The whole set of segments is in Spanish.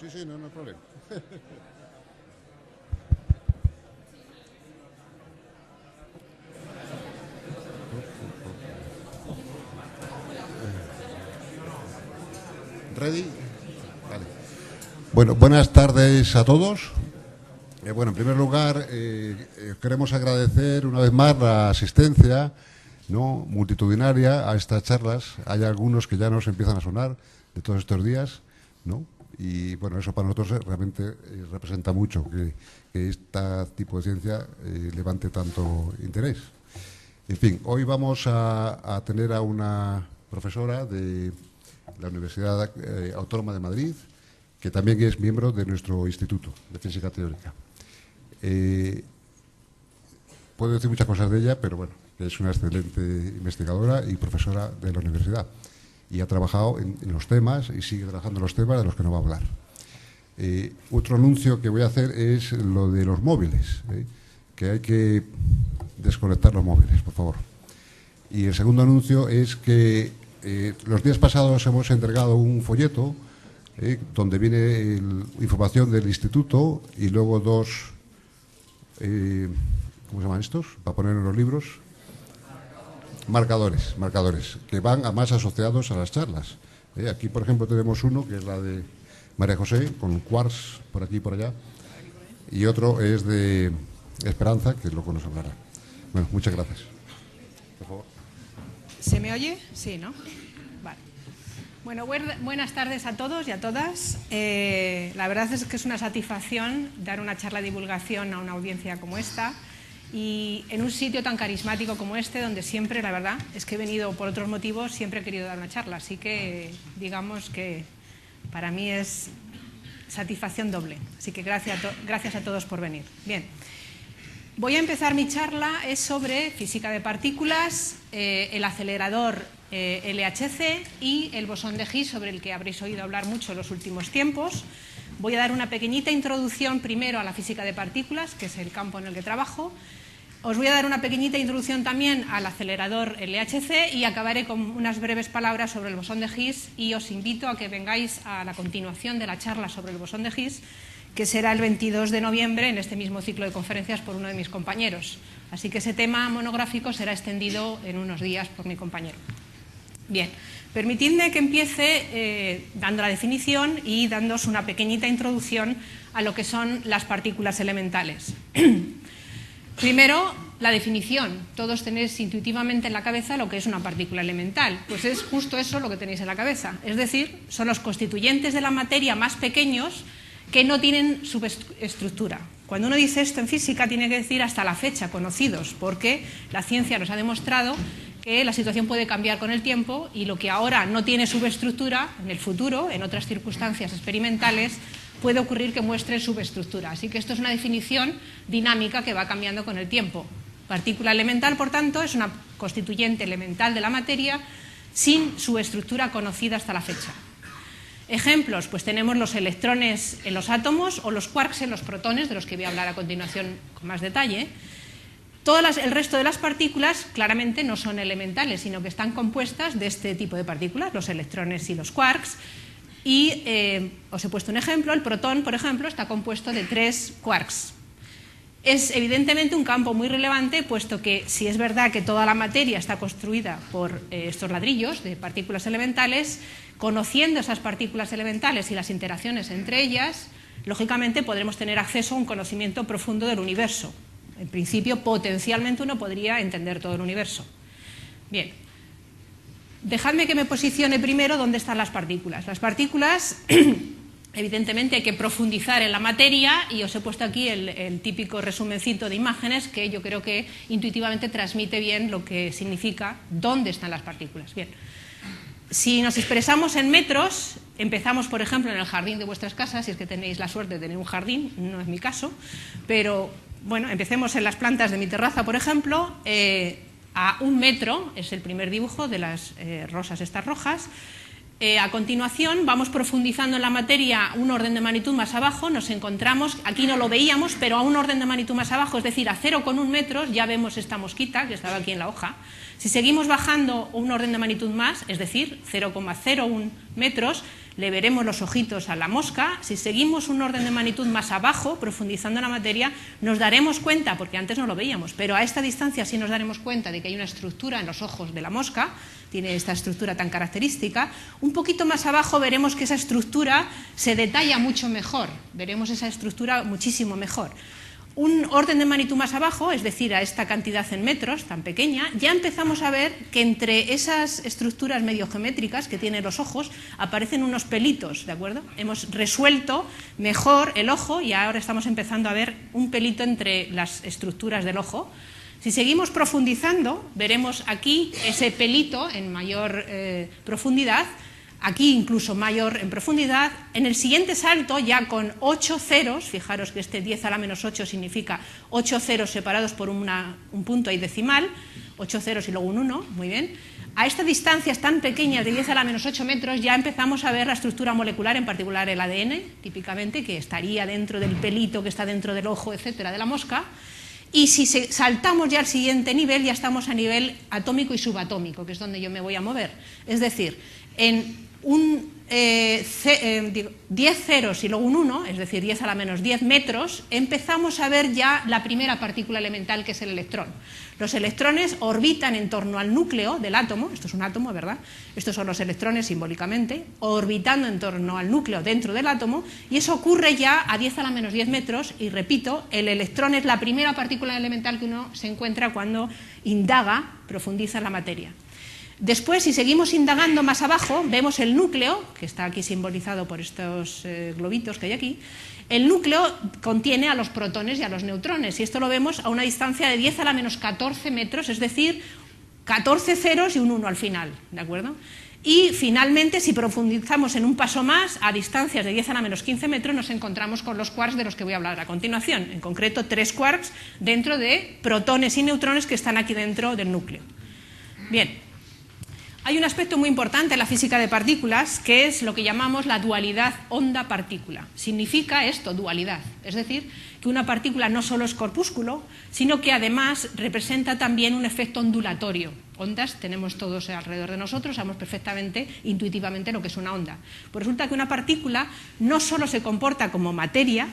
Sí, sí, no, no hay problema. ¿Ready? Vale. Bueno, buenas tardes a todos. Bueno, en primer lugar, queremos agradecer una vez más la asistencia, ¿no?, multitudinaria a estas charlas. Hay algunos que ya nos empiezan a sonar de todos estos días, ¿no? Y bueno, eso para nosotros realmente representa mucho que este tipo de ciencia levante tanto interés. En fin, hoy vamos a tener a una profesora de la Universidad Autónoma de Madrid, que también es miembro de nuestro Instituto de Física Teórica. Puedo decir muchas cosas de ella, pero bueno, es una excelente investigadora y profesora de la universidad. Y ha trabajado en los temas y sigue trabajando en los temas de los que nos va a hablar. Otro anuncio que voy a hacer es lo de los móviles, que hay que desconectar los móviles, por favor. Y el segundo anuncio es que los días pasados hemos entregado un folleto donde viene información del instituto y luego dos, ¿cómo se llaman estos? Para poner en los libros. Marcadores, que van más asociados a las charlas. Aquí, por ejemplo, tenemos uno, que es la de María José, con quarks por aquí y por allá. Y otro es de Esperanza, que es lo que nos hablará. Bueno, muchas gracias. Por favor. ¿Se me oye? Sí, ¿no? Vale. Bueno, buenas tardes a todos y a todas. La verdad es que es una satisfacción dar una charla de divulgación a una audiencia como esta y en un sitio tan carismático como este, donde siempre, la verdad, es que he venido por otros motivos, siempre he querido dar una charla. Así que, digamos que para mí es satisfacción doble. Así que gracias a todos por venir. Bien. Voy a empezar mi charla, es sobre física de partículas, el acelerador LHC y el bosón de Higgs, sobre el que habréis oído hablar mucho en los últimos tiempos. Voy a dar una pequeñita introducción primero a la física de partículas, que es el campo en el que trabajo. Os voy a dar una pequeñita introducción también al acelerador LHC y acabaré con unas breves palabras sobre el bosón de Higgs y os invito a que vengáis a la continuación de la charla sobre el bosón de Higgs, que será el 22 de noviembre en este mismo ciclo de conferencias por uno de mis compañeros. Así que ese tema monográfico será extendido en unos días por mi compañero. Bien, permitidme que empiece dando la definición y dándoos una pequeñita introducción a lo que son las partículas elementales. Primero, la definición. Todos tenéis intuitivamente en la cabeza lo que es una partícula elemental. Pues es justo eso lo que tenéis en la cabeza. Es decir, son los constituyentes de la materia más pequeños que no tienen subestructura. Cuando uno dice esto en física tiene que decir hasta la fecha conocidos, porque la ciencia nos ha demostrado que la situación puede cambiar con el tiempo y lo que ahora no tiene subestructura, en el futuro, en otras circunstancias experimentales, puede ocurrir que muestre subestructura. Así que esto es una definición dinámica que va cambiando con el tiempo. Partícula elemental, por tanto, es una constituyente elemental de la materia sin subestructura conocida hasta la fecha. Ejemplos, pues tenemos los electrones en los átomos o los quarks en los protones, de los que voy a hablar a continuación con más detalle. El resto de las partículas claramente no son elementales, sino que están compuestas de este tipo de partículas, los electrones y los quarks. Y os he puesto un ejemplo, el protón, por ejemplo, está compuesto de 3 quarks. Es evidentemente un campo muy relevante, puesto que si es verdad que toda la materia está construida por estos ladrillos de partículas elementales, conociendo esas partículas elementales y las interacciones entre ellas, lógicamente podremos tener acceso a un conocimiento profundo del universo. En principio, potencialmente uno podría entender todo el universo. Bien, dejadme que me posicione primero dónde están las partículas. Las partículas, evidentemente hay que profundizar en la materia y os he puesto aquí el típico resumencito de imágenes que yo creo que intuitivamente transmite bien lo que significa dónde están las partículas. Bien. Si nos expresamos en metros, empezamos, por ejemplo, en el jardín de vuestras casas, si es que tenéis la suerte de tener un jardín, no es mi caso, pero bueno, empecemos en las plantas de mi terraza, por ejemplo, a 1 metro, es el primer dibujo de las rosas estas rojas. A continuación vamos profundizando en la materia un orden de magnitud más abajo, nos encontramos, aquí no lo veíamos, pero a un orden de magnitud más abajo, es decir, a 0,1 metros, ya vemos esta mosquita que estaba aquí en la hoja. Si seguimos bajando un orden de magnitud más, es decir, 0,01 metros, le veremos los ojitos a la mosca. Si seguimos un orden de magnitud más abajo, profundizando en la materia, nos daremos cuenta, porque antes no lo veíamos, pero a esta distancia sí nos daremos cuenta de que hay una estructura en los ojos de la mosca, tiene esta estructura tan característica. Un poquito más abajo veremos que esa estructura se detalla mucho mejor, veremos esa estructura muchísimo mejor. Un orden de magnitud más abajo, es decir, a esta cantidad en metros tan pequeña, ya empezamos a ver que entre esas estructuras medio geométricas que tienen los ojos aparecen unos pelitos, ¿de acuerdo? Hemos resuelto mejor el ojo y ahora estamos empezando a ver un pelito entre las estructuras del ojo. Si seguimos profundizando, veremos aquí ese pelito en mayor profundidad, aquí incluso mayor en profundidad. En el siguiente salto, ya con 8 ceros, fijaros que este 10 a la menos 8 significa 8 ceros separados por un punto ahí decimal, 8 ceros y luego un 1, muy bien. A estas distancias tan pequeñas de 10 a la menos 8 metros ya empezamos a ver la estructura molecular, en particular el ADN, típicamente, que estaría dentro del pelito que está dentro del ojo, etcétera, de la mosca. Y si saltamos ya al siguiente nivel, ya estamos a nivel atómico y subatómico, que es donde yo me voy a mover. Es decir, en 10 ceros y luego un 1, es decir, 10 a la menos 10 metros, empezamos a ver ya la primera partícula elemental, que es el electrón. Los electrones orbitan en torno al núcleo del átomo, esto es un átomo, ¿verdad? Estos son los electrones simbólicamente, orbitando en torno al núcleo dentro del átomo, y eso ocurre ya a 10 a la menos 10 metros, y repito, el electrón es la primera partícula elemental que uno se encuentra cuando indaga, profundiza en la materia. Después, si seguimos indagando más abajo, vemos el núcleo, que está aquí simbolizado por estos globitos que hay aquí. El núcleo contiene a los protones y a los neutrones, y esto lo vemos a una distancia de 10 a la menos 14 metros, es decir, 14 ceros y un 1 al final, ¿de acuerdo? Y finalmente, si profundizamos en un paso más, a distancias de 10 a la menos 15 metros, nos encontramos con los quarks de los que voy a hablar a continuación, en concreto 3 quarks dentro de protones y neutrones que están aquí dentro del núcleo. Bien. Hay un aspecto muy importante en la física de partículas, que es lo que llamamos la dualidad onda-partícula. Significa esto, dualidad, es decir, que una partícula no solo es corpúsculo, sino que además representa también un efecto ondulatorio. Ondas tenemos todos alrededor de nosotros, sabemos perfectamente, intuitivamente, lo que es una onda. Pues resulta que una partícula no solo se comporta como materia,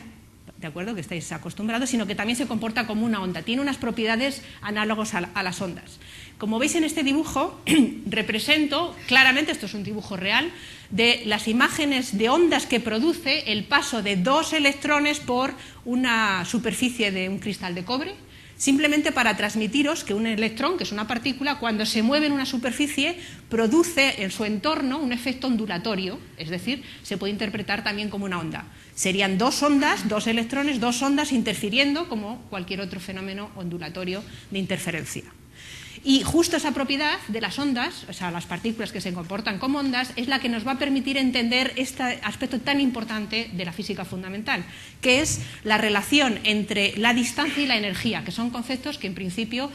¿de acuerdo?, que estáis acostumbrados, sino que también se comporta como una onda. Tiene unas propiedades análogas a las ondas. Como veis en este dibujo, represento claramente, esto es un dibujo real, de las imágenes de ondas que produce el paso de 2 electrones por una superficie de un cristal de cobre, simplemente para transmitiros que un electrón, que es una partícula, cuando se mueve en una superficie, produce en su entorno un efecto ondulatorio, es decir, se puede interpretar también como una onda. Serían 2 ondas, 2 electrones, 2 ondas interfiriendo como cualquier otro fenómeno ondulatorio de interferencia. Y justo esa propiedad de las ondas, o sea, las partículas que se comportan como ondas, es la que nos va a permitir entender este aspecto tan importante de la física fundamental, que es la relación entre la distancia y la energía, que son conceptos que en principio,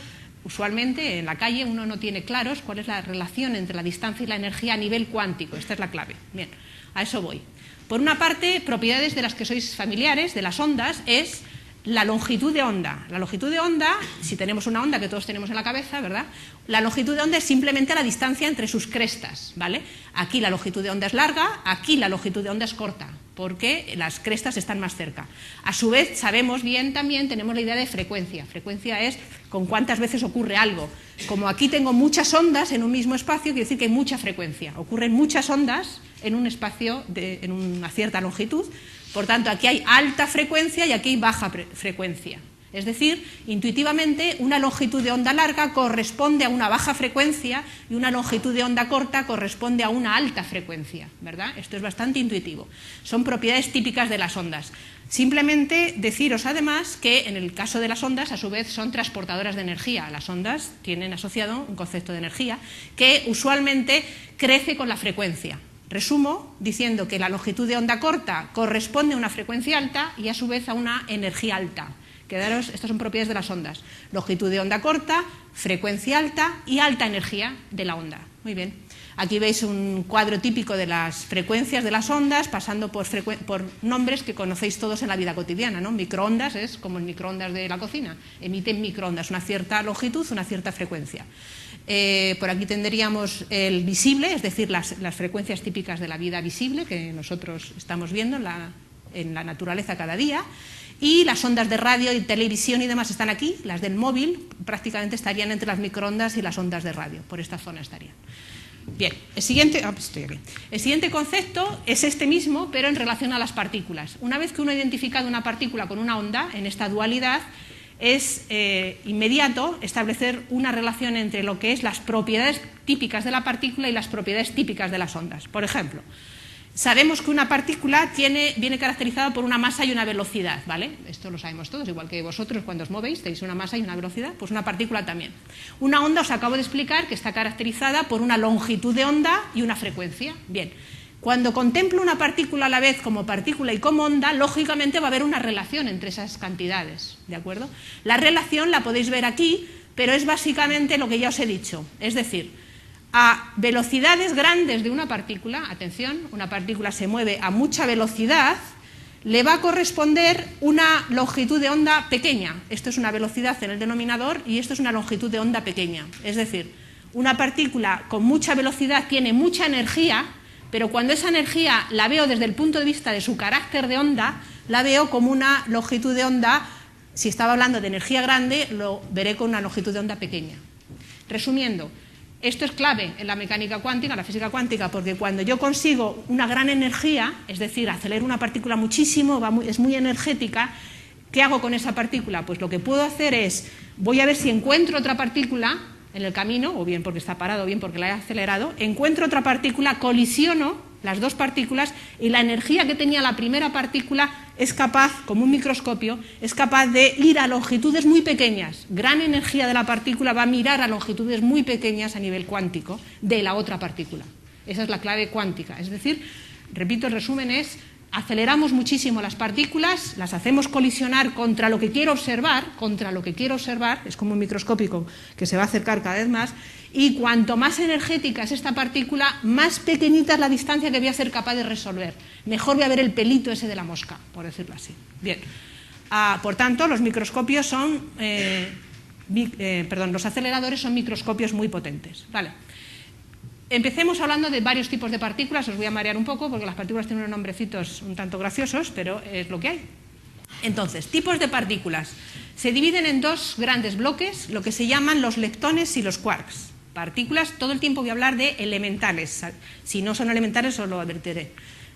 usualmente en la calle uno no tiene claros cuál es la relación entre la distancia y la energía a nivel cuántico. Esta es la clave. Bien, a eso voy. Por una parte, propiedades de las que sois familiares, de las ondas, es la longitud de onda. La longitud de onda, si tenemos una onda que todos tenemos en la cabeza, ¿verdad?, la longitud de onda es simplemente la distancia entre sus crestas, ¿vale? Aquí la longitud de onda es larga, aquí la longitud de onda es corta, porque las crestas están más cerca. A su vez, sabemos bien también, tenemos la idea de frecuencia. Frecuencia es con cuántas veces ocurre algo. Como aquí tengo muchas ondas en un mismo espacio, quiere decir que hay mucha frecuencia. Ocurren muchas ondas en un espacio en una cierta longitud. Por tanto, aquí hay alta frecuencia y aquí hay baja frecuencia. Es decir, intuitivamente, una longitud de onda larga corresponde a una baja frecuencia y una longitud de onda corta corresponde a una alta frecuencia, ¿verdad? Esto es bastante intuitivo. Son propiedades típicas de las ondas. Simplemente deciros además que en el caso de las ondas, a su vez, son transportadoras de energía. Las ondas tienen asociado un concepto de energía que usualmente crece con la frecuencia. Resumo diciendo que la longitud de onda corta corresponde a una frecuencia alta y a su vez a una energía alta. Quedaros, estas son propiedades de las ondas. Longitud de onda corta, frecuencia alta y alta energía de la onda. Muy bien. Aquí veis un cuadro típico de las frecuencias de las ondas, pasando por nombres que conocéis todos en la vida cotidiana, ¿no? Microondas es como el microondas de la cocina, emiten microondas, una cierta longitud, una cierta frecuencia. Por aquí tendríamos el visible, es decir, las frecuencias típicas de la vida visible que nosotros estamos viendo en la naturaleza cada día. Y las ondas de radio y televisión y demás están aquí, las del móvil prácticamente estarían entre las microondas y las ondas de radio, por esta zona estarían. Bien, el siguiente concepto es este mismo, pero en relación a las partículas. Una vez que uno ha identificado una partícula con una onda, en esta dualidad, es inmediato establecer una relación entre lo que es las propiedades típicas de la partícula y las propiedades típicas de las ondas. Por ejemplo, sabemos que una partícula viene caracterizada por una masa y una velocidad, ¿vale? Esto lo sabemos todos, igual que vosotros cuando os movéis tenéis una masa y una velocidad, pues una partícula también. Una onda os acabo de explicar que está caracterizada por una longitud de onda y una frecuencia. Bien, cuando contemplo una partícula a la vez como partícula y como onda, lógicamente va a haber una relación entre esas cantidades, ¿de acuerdo? La relación la podéis ver aquí, pero es básicamente lo que ya os he dicho, es decir, a velocidades grandes de una partícula, atención, una partícula se mueve a mucha velocidad, le va a corresponder una longitud de onda pequeña. Esto es una velocidad en el denominador y esto es una longitud de onda pequeña. Es decir, una partícula con mucha velocidad tiene mucha energía, pero cuando esa energía la veo desde el punto de vista de su carácter de onda, la veo como una longitud de onda, si estaba hablando de energía grande, lo veré con una longitud de onda pequeña. Resumiendo, esto es clave en la mecánica cuántica, en la física cuántica, porque cuando yo consigo una gran energía, es decir, acelero una partícula muchísimo, es muy energética, ¿qué hago con esa partícula? Pues lo que puedo hacer es, voy a ver si encuentro otra partícula en el camino, o bien porque está parado o bien porque la he acelerado, encuentro otra partícula, colisiono las dos partículas y la energía que tenía la primera partícula es capaz, como un microscopio, es capaz de ir a longitudes muy pequeñas. Gran energía de la partícula va a mirar a longitudes muy pequeñas a nivel cuántico de la otra partícula. Esa es la clave cuántica. Es decir, repito, el resumen es, aceleramos muchísimo las partículas, las hacemos colisionar contra lo que quiero observar, es como un microscópico que se va a acercar cada vez más, y cuanto más energética es esta partícula, más pequeñita es la distancia que voy a ser capaz de resolver. Mejor voy a ver el pelito ese de la mosca, por decirlo así. Bien. Por tanto, los microscopios son, los aceleradores son microscopios muy potentes. Vale. Empecemos hablando de varios tipos de partículas, os voy a marear un poco porque las partículas tienen unos nombrecitos un tanto graciosos, pero es lo que hay. Entonces, tipos de partículas. Se dividen en dos grandes bloques, lo que se llaman los leptones y los quarks. Partículas, todo el tiempo voy a hablar de elementales, si no son elementales os lo advertiré.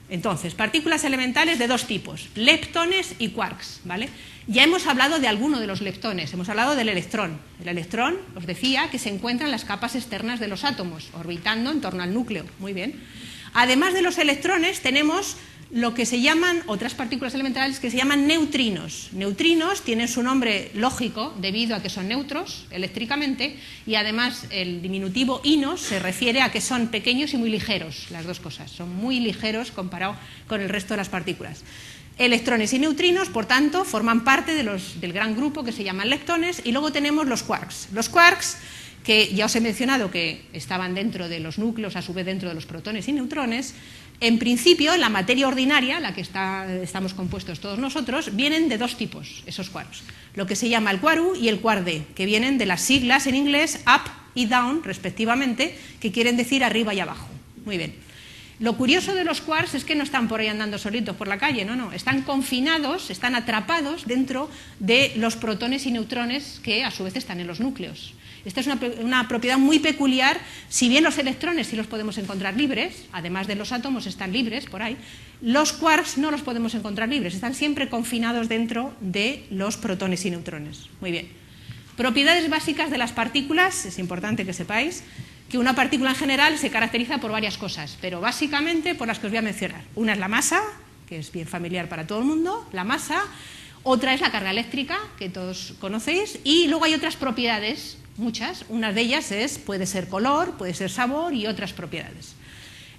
Entonces, partículas elementales de dos tipos, leptones y quarks, ¿vale? Ya hemos hablado de alguno de los leptones, hemos hablado del electrón. El electrón, os decía, que se encuentra en las capas externas de los átomos, orbitando en torno al núcleo, muy bien. Además de los electrones, tenemos lo que se llaman, otras partículas elementales que se llaman neutrinos. Neutrinos tienen su nombre lógico debido a que son neutros eléctricamente y además el diminutivo inos se refiere a que son pequeños y muy ligeros, las dos cosas, son muy ligeros comparado con el resto de las partículas. Electrones y neutrinos, por tanto, forman parte del gran grupo que se llaman leptones y luego tenemos los quarks. Los quarks, que ya os he mencionado que estaban dentro de los núcleos, a su vez dentro de los protones y neutrones, en principio, en la materia ordinaria, la que estamos compuestos todos nosotros, vienen de dos tipos, esos quarks. Lo que se llama el quark U y el quark D, que vienen de las siglas en inglés up y down, respectivamente, que quieren decir arriba y abajo. Muy bien. Lo curioso de los quarks es que no están por ahí andando solitos por la calle, no, están confinados, están atrapados dentro de los protones y neutrones que a su vez están en los núcleos. Esta es una propiedad muy peculiar, si bien los electrones sí los podemos encontrar libres, además de los átomos están libres por ahí, los quarks no los podemos encontrar libres, están siempre confinados dentro de los protones y neutrones. Muy bien. Propiedades básicas de las partículas, es importante que sepáis que una partícula en general se caracteriza por varias cosas, pero básicamente por las que os voy a mencionar. Una es la masa, que es bien familiar para todo el mundo, la masa. Otra es la carga eléctrica, que todos conocéis, y luego hay otras propiedades, muchas. Una de ellas puede ser color, puede ser sabor y otras propiedades.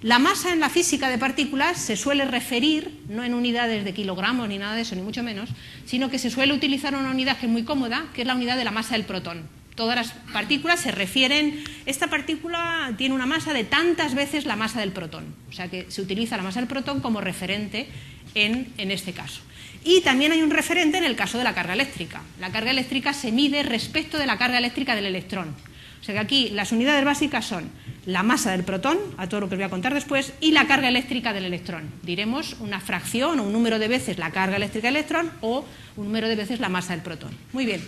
La masa en la física de partículas se suele referir, no en unidades de kilogramos ni nada de eso, ni mucho menos, sino que se suele utilizar una unidad que es muy cómoda, que es la unidad de la masa del protón. Todas las partículas se refieren, esta partícula tiene una masa de tantas veces la masa del protón, o sea que se utiliza la masa del protón como referente en este caso. Y también hay un referente en el caso de la carga eléctrica. La carga eléctrica se mide respecto de la carga eléctrica del electrón. O sea que aquí las unidades básicas son la masa del protón, a todo lo que os voy a contar después, y la carga eléctrica del electrón. Diremos una fracción o un número de veces la carga eléctrica del electrón o un número de veces la masa del protón. Muy bien.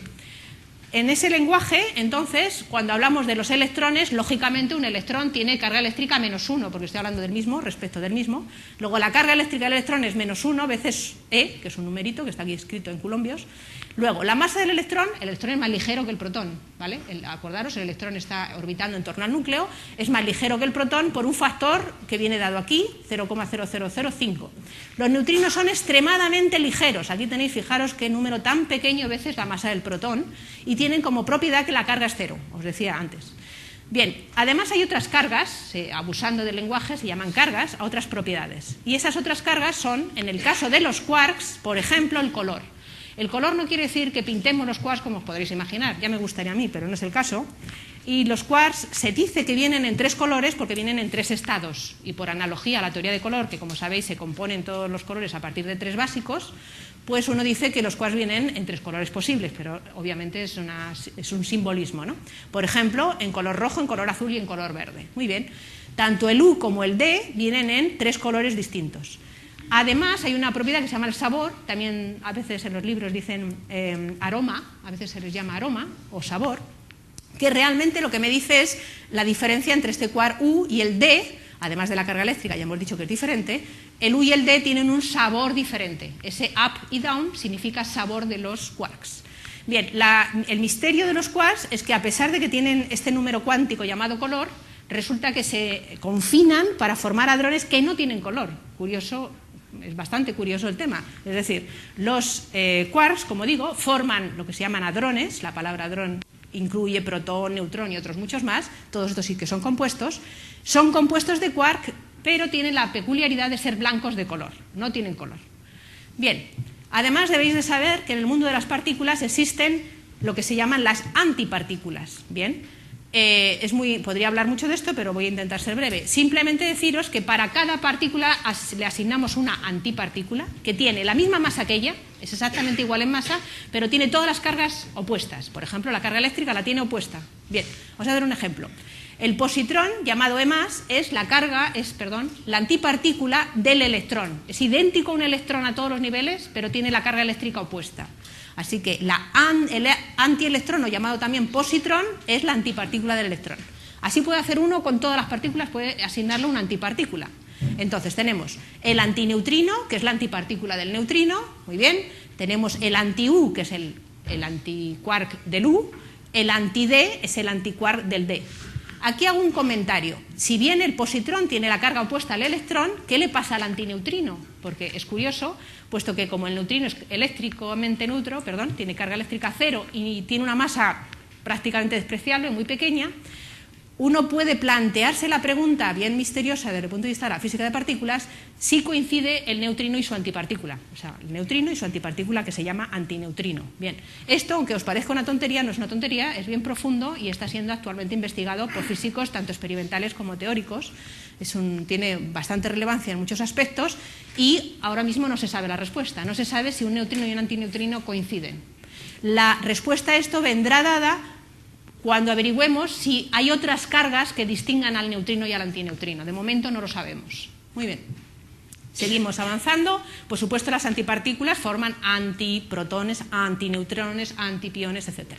En ese lenguaje, entonces, cuando hablamos de los electrones, lógicamente un electrón tiene carga eléctrica -1, porque estoy hablando del mismo, respecto del mismo. Luego la carga eléctrica del electrón es -1 veces E, que es un numerito que está aquí escrito en coulombios. Luego, la masa del electrón, el electrón es más ligero que el protón, ¿vale? Acordaros, el electrón está orbitando en torno al núcleo, es más ligero que el protón por un factor que viene dado aquí, 0,0005. Los neutrinos son extremadamente ligeros, aquí tenéis, fijaros qué número tan pequeño veces la masa del protón, y tienen como propiedad que la carga es cero, os decía antes. Bien, además hay otras cargas, abusando del lenguaje se llaman cargas, a otras propiedades. Y esas otras cargas son, en el caso de los quarks, por ejemplo, el color. El color no quiere decir que pintemos los quarks como os podréis imaginar, ya me gustaría a mí, pero no es el caso. Y los quarks se dice que vienen en 3 colores porque vienen en 3 estados. Y por analogía a la teoría de color, que como sabéis se componen todos los colores a partir de 3 básicos, pues uno dice que los quarks vienen en 3 colores posibles, pero obviamente es un simbolismo, ¿no? Por ejemplo, en color rojo, en color azul y en color verde. Muy bien. Tanto el U como el D vienen en 3 colores distintos. Además, hay una propiedad que se llama el sabor, también a veces en los libros dicen aroma, a veces se les llama aroma o sabor, que realmente lo que me dice es la diferencia entre este quark U y el D, además de la carga eléctrica, ya hemos dicho que es diferente, el U y el D tienen un sabor diferente. Ese up y down significa sabor de los quarks. Bien, el misterio de los quarks es que a pesar de que tienen este número cuántico llamado color, resulta que se confinan para formar hadrones que no tienen color. Curioso. Es bastante curioso el tema. Es decir, los quarks, como digo, forman lo que se llaman hadrones. La palabra hadrón incluye protón, neutrón y otros muchos más. Todos estos sí que son compuestos. Son compuestos de quark, pero tienen la peculiaridad de ser blancos de color. No tienen color. Bien, además debéis de saber que en el mundo de las partículas existen lo que se llaman las antipartículas. Bien. Podría hablar mucho de esto, pero voy a intentar ser breve. Simplemente deciros que para cada partícula le asignamos una antipartícula que tiene la misma masa que ella, es exactamente igual en masa, pero tiene todas las cargas opuestas. Por ejemplo, la carga eléctrica la tiene opuesta. Bien, vamos a dar un ejemplo. El positrón, llamado E+, es la antipartícula del electrón. Es idéntico a un electrón a todos los niveles, pero tiene la carga eléctrica opuesta. Así que el antielectrón, o llamado también positrón, es la antipartícula del electrón. Así puede hacer uno con todas las partículas, puede asignarle una antipartícula. Entonces tenemos el antineutrino, que es la antipartícula del neutrino, muy bien. Tenemos el anti-U, que es el antiquark del U. El anti-D es el antiquark del D. Aquí hago un comentario. Si bien el positrón tiene la carga opuesta al electrón, ¿qué le pasa al antineutrino? Porque es curioso, puesto que como el neutrino es eléctricamente neutro, tiene carga eléctrica cero y tiene una masa prácticamente despreciable, muy pequeña, uno puede plantearse la pregunta, bien misteriosa desde el punto de vista de la física de partículas, si coincide el neutrino y su antipartícula. O sea, el neutrino y su antipartícula, que se llama antineutrino. Bien, esto, aunque os parezca una tontería, no es una tontería, es bien profundo y está siendo actualmente investigado por físicos tanto experimentales como teóricos. Tiene bastante relevancia en muchos aspectos y ahora mismo no se sabe la respuesta. No se sabe si un neutrino y un antineutrino coinciden. La respuesta a esto vendrá dada cuando averigüemos si hay otras cargas que distingan al neutrino y al antineutrino. De momento no lo sabemos. Muy bien. Seguimos avanzando. Por supuesto, las antipartículas forman antiprotones, antineutrones, antipiones, etc.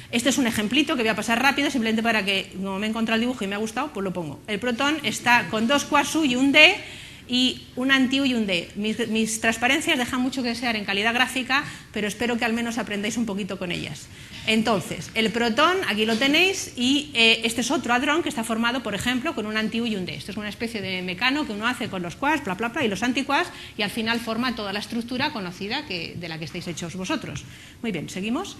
Este es un ejemplito que voy a pasar rápido, simplemente para que, como me he encontrado el dibujo y me ha gustado, pues lo pongo. El protón está con 2 quarks U y un D, y un anti-U y un D. Mis transparencias dejan mucho que desear en calidad gráfica, pero espero que al menos aprendáis un poquito con ellas. Entonces, el protón, aquí lo tenéis, y este es otro hadrón que está formado, por ejemplo, con un anti-U y un D. Esto es una especie de mecano que uno hace con los quarks, bla, bla, bla, y los antiquarks, y al final forma toda la estructura conocida de la que estáis hechos vosotros. Muy bien, ¿seguimos?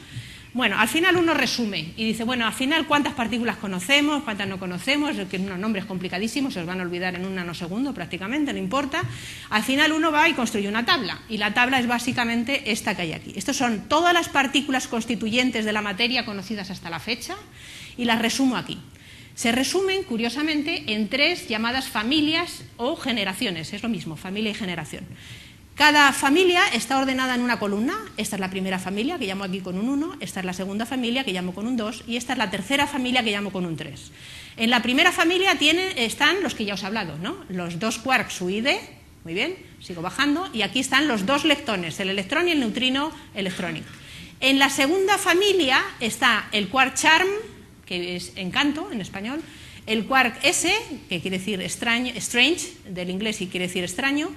Bueno, al final uno resume y dice, bueno, al final cuántas partículas conocemos, cuántas no conocemos, que unos nombres complicadísimos, se os van a olvidar en un nanosegundo prácticamente, no importa. Al final uno va y construye una tabla, y la tabla es básicamente esta que hay aquí. Estas son todas las partículas constituyentes de la materia conocidas hasta la fecha, y las resumo aquí. Se resumen, curiosamente, en 3 llamadas familias o generaciones, es lo mismo, familia y generación. Cada familia está ordenada en una columna. Esta es la primera familia, que llamo aquí con un 1, esta es la segunda familia, que llamo con un 2, y esta es la tercera familia, que llamo con un 3. En la primera familia están los que ya os he hablado, ¿no? Los 2 quarks UID, muy bien, sigo bajando, y aquí están los 2 leptones, el electrón y el neutrino electrónico. En la segunda familia está el quark charm, que es encanto en español, el quark S, que quiere decir strange, del inglés y quiere decir extraño,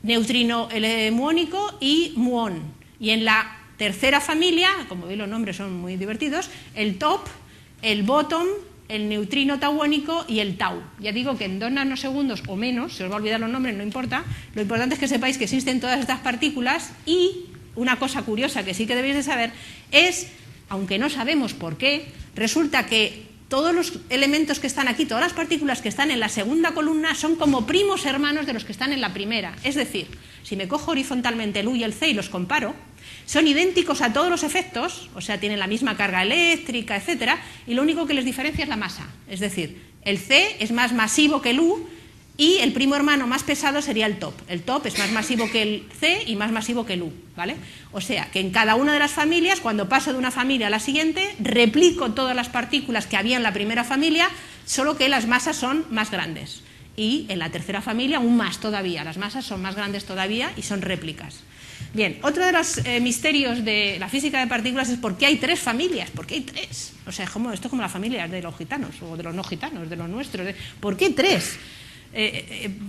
neutrino muónico y muón. Y en la tercera familia, como veis los nombres son muy divertidos, el top, el bottom, el neutrino tauónico y el tau. Ya digo que en 2 nanosegundos o menos, se os va a olvidar los nombres, no importa, lo importante es que sepáis que existen todas estas partículas y una cosa curiosa que sí que debéis de saber es, aunque no sabemos por qué, resulta que todos los elementos que están aquí, todas las partículas que están en la segunda columna son como primos hermanos de los que están en la primera. Es decir, si me cojo horizontalmente el U y el C y los comparo, son idénticos a todos los efectos, o sea, tienen la misma carga eléctrica, etcétera, y lo único que les diferencia es la masa. Es decir, el C es más masivo que el U y el primo hermano más pesado sería el top. El top es más masivo que el C y más masivo que el U, ¿vale? O sea, que en cada una de las familias, cuando paso de una familia a la siguiente, replico todas las partículas que había en la primera familia, solo que las masas son más grandes. Y en la tercera familia aún más todavía, las masas son más grandes todavía y son réplicas. Bien, otro de los misterios de la física de partículas es por qué hay 3 familias, por qué hay 3. O sea, esto es como la familia de los gitanos o de los no gitanos, de los nuestros. ¿Por qué 3?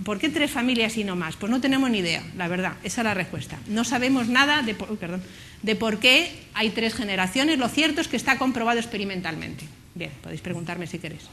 ¿Por qué 3 familias y no más? Pues no tenemos ni idea, la verdad, esa es la respuesta. No sabemos nada de por qué hay 3 generaciones, lo cierto es que está comprobado experimentalmente. Bien, podéis preguntarme si queréis.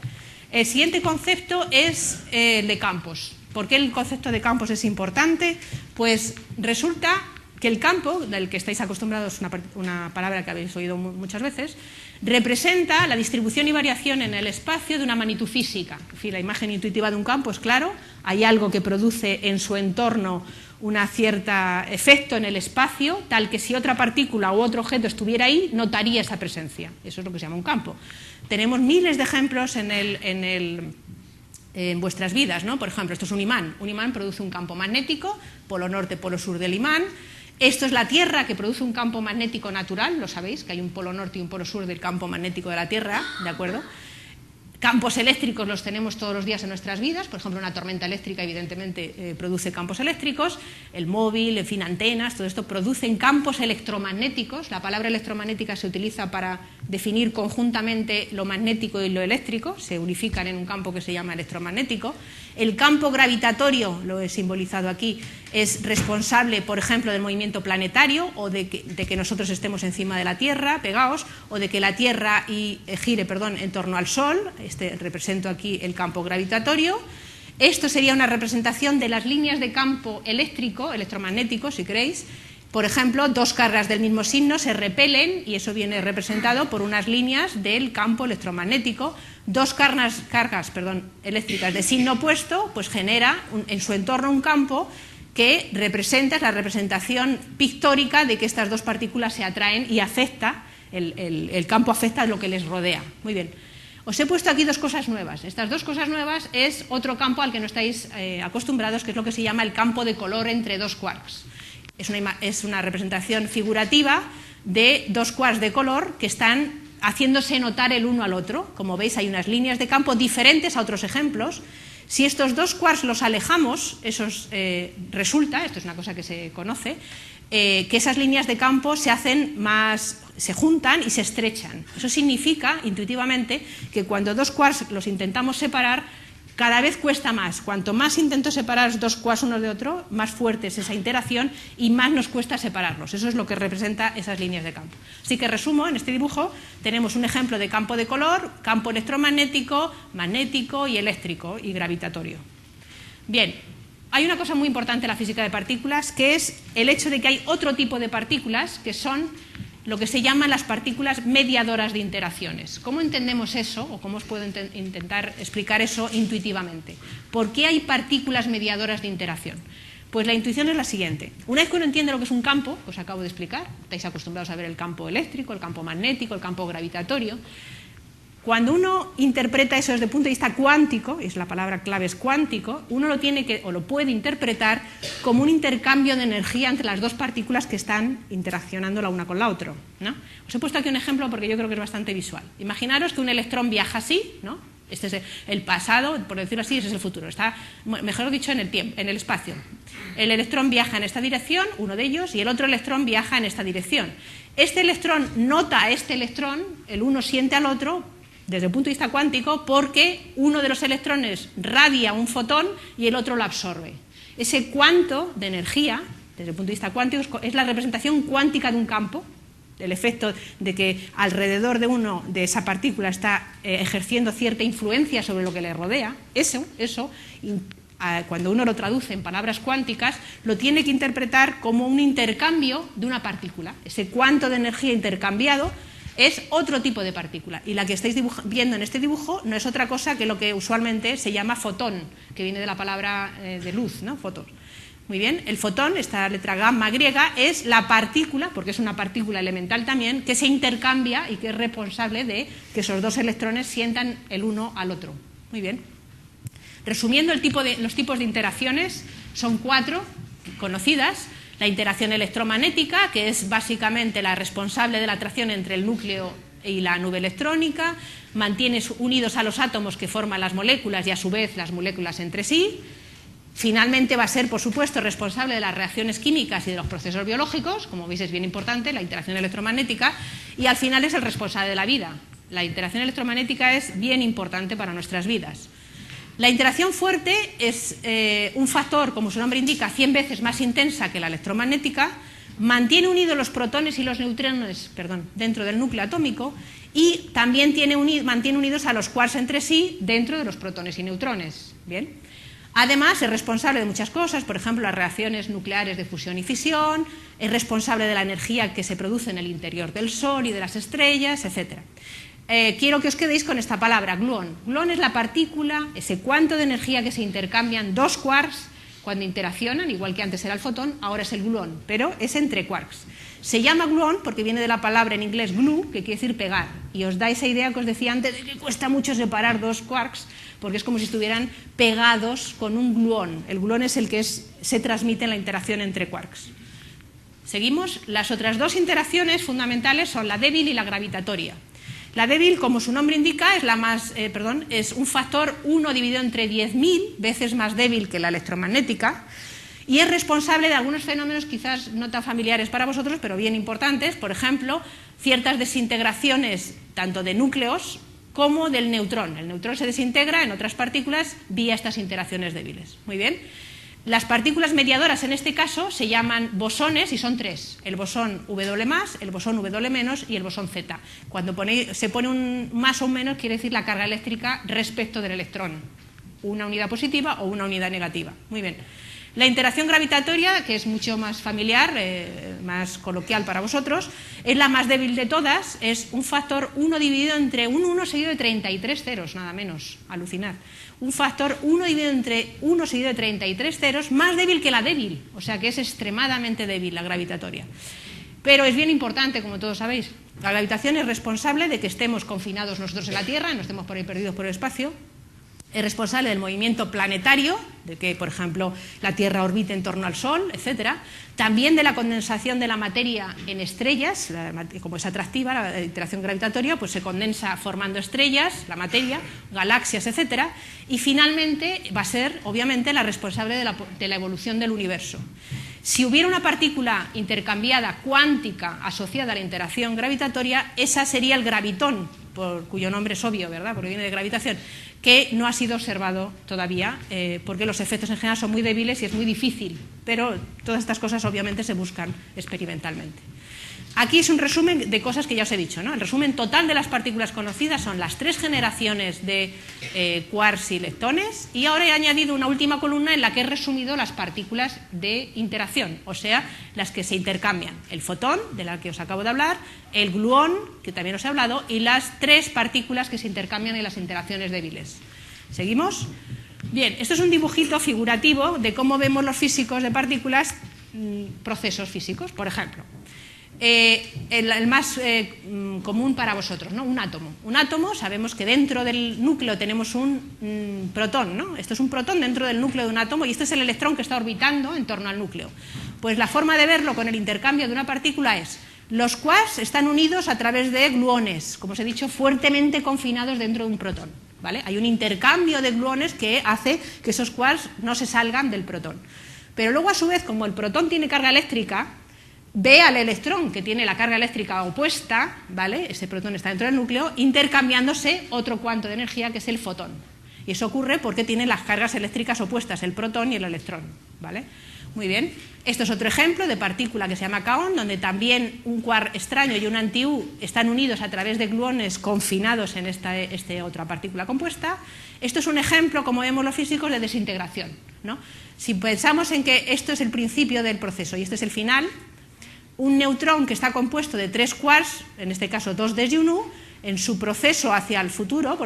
El siguiente concepto es el de campos. ¿Por qué el concepto de campos es importante? Pues resulta que el campo, del que estáis acostumbrados, una palabra que habéis oído muchas veces, representa la distribución y variación en el espacio de una magnitud física. En fin, la imagen intuitiva de un campo es claro, hay algo que produce en su entorno un cierto efecto en el espacio, tal que si otra partícula u otro objeto estuviera ahí, notaría esa presencia. Eso es lo que se llama un campo. Tenemos miles de ejemplos en vuestras vidas, ¿no? Por ejemplo, esto es un imán. Un imán produce un campo magnético, polo norte, polo sur del imán. Esto es la Tierra, que produce un campo magnético natural, lo sabéis, que hay un polo norte y un polo sur del campo magnético de la Tierra, ¿de acuerdo? Campos eléctricos los tenemos todos los días en nuestras vidas, por ejemplo, una tormenta eléctrica evidentemente produce campos eléctricos, el móvil, en fin, antenas, todo esto producen campos electromagnéticos. La palabra electromagnética se utiliza para definir conjuntamente lo magnético y lo eléctrico, se unifican en un campo que se llama electromagnético. El campo gravitatorio, lo he simbolizado aquí, es responsable, por ejemplo, del movimiento planetario o de que nosotros estemos encima de la Tierra, pegados, o de que la Tierra gire en torno al Sol. Represento aquí el campo gravitatorio. Esto sería una representación de las líneas de campo eléctrico, electromagnético, si queréis. Por ejemplo, 2 cargas del mismo signo se repelen y eso viene representado por unas líneas del campo electromagnético. 2 cargas eléctricas de signo opuesto, pues genera en su entorno un campo que representa, es la representación pictórica de que estas 2 partículas se atraen y afecta, el campo afecta a lo que les rodea. Muy bien. Os he puesto aquí 2 cosas nuevas. Estas 2 cosas nuevas es otro campo al que no estáis acostumbrados, que es lo que se llama el campo de color entre 2 quarks. Es una representación figurativa de 2 quarks de color que están haciéndose notar el uno al otro. Como veis, hay unas líneas de campo diferentes a otros ejemplos. Si estos 2 quarks los alejamos, resulta, esto es una cosa que se conoce, que esas líneas de campo se juntan y se estrechan. Eso significa, intuitivamente, que cuando 2 quarks los intentamos separar, cada vez cuesta más. Cuanto más intento separar 2 quarks uno de otro, más fuerte es esa interacción y más nos cuesta separarlos. Eso es lo que representa esas líneas de campo. Así que resumo, en este dibujo tenemos un ejemplo de campo de color, campo electromagnético, magnético y eléctrico y gravitatorio. Bien, hay una cosa muy importante en la física de partículas, que es el hecho de que hay otro tipo de partículas que son lo que se llaman las partículas mediadoras de interacciones. ¿Cómo entendemos eso? ¿O cómo os puedo intentar explicar eso intuitivamente? ¿Por qué hay partículas mediadoras de interacción? Pues la intuición es la siguiente. Una vez que uno entiende lo que es un campo, que os acabo de explicar, estáis acostumbrados a ver el campo eléctrico, el campo magnético, el campo gravitatorio, Cuando uno interpreta eso desde el punto de vista cuántico, y la palabra clave es cuántico, uno lo tiene que, o lo puede interpretar como un intercambio de energía entre las dos partículas que están interaccionando la una con la otra, ¿no? Os he puesto aquí un ejemplo porque yo creo que es bastante visual. Imaginaros que un electrón viaja así, ¿no? Este es el pasado, por decirlo así, ese es el futuro. Está, mejor dicho, en el tiempo, en el espacio. El electrón viaja en esta dirección, uno de ellos, y el otro electrón viaja en esta dirección. Este electrón nota a este electrón, el uno siente al otro, desde el punto de vista cuántico, porque uno de los electrones radia un fotón y el otro lo absorbe. Ese cuanto de energía, desde el punto de vista cuántico, es la representación cuántica de un campo, el efecto de que alrededor de esa partícula está ejerciendo cierta influencia sobre lo que le rodea. Eso, cuando uno lo traduce en palabras cuánticas, lo tiene que interpretar como un intercambio de una partícula. Ese cuanto de energía intercambiado es otro tipo de partícula, y la que estáis viendo en este dibujo no es otra cosa que lo que usualmente se llama fotón, que viene de la palabra de luz, ¿no? Fotos. Muy bien, el fotón, esta letra gamma griega, es la partícula, porque es una partícula elemental también, que se intercambia y que es responsable de que esos dos electrones sientan el uno al otro. Muy bien. Resumiendo, los tipos de interacciones son 4 conocidas. La interacción electromagnética, que es básicamente la responsable de la atracción entre el núcleo y la nube electrónica, mantiene unidos a los átomos que forman las moléculas y a su vez las moléculas entre sí. Finalmente va a ser, por supuesto, responsable de las reacciones químicas y de los procesos biológicos, como veis es bien importante, la interacción electromagnética, y al final es el responsable de la vida. La interacción electromagnética es bien importante para nuestras vidas. La interacción fuerte es un factor, como su nombre indica, 100 veces más intensa que la electromagnética, mantiene unidos los protones y los neutrones dentro del núcleo atómico y también mantiene unidos a los quarks entre sí dentro de los protones y neutrones. ¿Bien? Además, es responsable de muchas cosas, por ejemplo, las reacciones nucleares de fusión y fisión, es responsable de la energía que se produce en el interior del Sol y de las estrellas, etc. Quiero que os quedéis con esta palabra, gluón. Gluón es la partícula, ese cuanto de energía que se intercambian dos quarks cuando interaccionan, igual que antes era el fotón, ahora es el gluón, pero es entre quarks. Se llama gluón porque viene de la palabra en inglés glue, que quiere decir pegar, y os da esa idea que os decía antes de que cuesta mucho separar dos quarks, porque es como si estuvieran pegados con un gluón. El gluón es el que se transmite en la interacción entre quarks. Seguimos. Las otras dos interacciones fundamentales son la débil y la gravitatoria. La débil, como su nombre indica, es un factor 1 dividido entre 10.000 veces más débil que la electromagnética y es responsable de algunos fenómenos quizás no tan familiares para vosotros, pero bien importantes. Por ejemplo, ciertas desintegraciones tanto de núcleos como del neutrón. El neutrón se desintegra en otras partículas vía estas interacciones débiles. Muy bien. Las partículas mediadoras en este caso se llaman bosones y son 3, el bosón W+, el bosón W- y el bosón Z. Cuando se pone un más o un menos quiere decir la carga eléctrica respecto del electrón, una unidad positiva o una unidad negativa. Muy bien. La interacción gravitatoria, que es mucho más familiar, más coloquial para vosotros, es la más débil de todas, es un factor 1 dividido entre un 1 seguido de 33 ceros, nada menos, alucinar. Un factor 1 dividido entre 1 seguido de 33 ceros, más débil que la débil, o sea que es extremadamente débil la gravitatoria. Pero es bien importante, como todos sabéis, la gravitación es responsable de que estemos confinados nosotros en la Tierra, no estemos por ahí perdidos por el espacio. Es responsable del movimiento planetario, de que, por ejemplo, la Tierra orbite en torno al Sol, etc. También de la condensación de la materia en estrellas, como es atractiva la interacción gravitatoria, pues se condensa formando estrellas, la materia, galaxias, etc. Y finalmente va a ser, obviamente, la responsable de la evolución del universo. Si hubiera una partícula intercambiada cuántica asociada a la interacción gravitatoria, esa sería el gravitón, cuyo nombre es obvio, ¿verdad?, porque viene de gravitación, que no ha sido observado todavía, porque los efectos en general son muy débiles y es muy difícil, pero todas estas cosas obviamente se buscan experimentalmente. Aquí es un resumen de cosas que ya os he dicho, ¿no? El resumen total de las partículas conocidas son las 3 generaciones de quarks y leptones, y ahora he añadido una última columna en la que he resumido las partículas de interacción, o sea, las que se intercambian. El fotón, de la que os acabo de hablar, el gluón, que también os he hablado, y las 3 partículas que se intercambian en las interacciones débiles. ¿Seguimos? Bien, esto es un dibujito figurativo de cómo vemos los físicos de partículas procesos físicos. Por ejemplo, el más común para vosotros, ¿no? Un átomo. Un átomo, sabemos que dentro del núcleo tenemos un protón, ¿no? Esto es un protón dentro del núcleo de un átomo y este es el electrón que está orbitando en torno al núcleo. Pues la forma de verlo con el intercambio de una partícula es: los quarks están unidos a través de gluones, como os he dicho, fuertemente confinados dentro de un protón, ¿vale? Hay un intercambio de gluones que hace que esos quarks no se salgan del protón. Pero luego, a su vez, como el protón tiene carga eléctrica, ve al electrón que tiene la carga eléctrica opuesta, ¿vale? Ese protón está dentro del núcleo, intercambiándose otro cuanto de energía, que es el fotón. Y eso ocurre porque tienen las cargas eléctricas opuestas, el protón y el electrón, ¿vale? Muy bien. Esto es otro ejemplo de partícula que se llama kaon, donde también un quark extraño y un anti-U están unidos a través de gluones confinados en esta otra partícula compuesta. Esto es un ejemplo, como vemos los físicos, de desintegración, ¿no? Si pensamos en que esto es el principio del proceso y este es el final, un neutrón que está compuesto de 3 quarks, en este caso 2 Ds y un U, en su proceso hacia el futuro,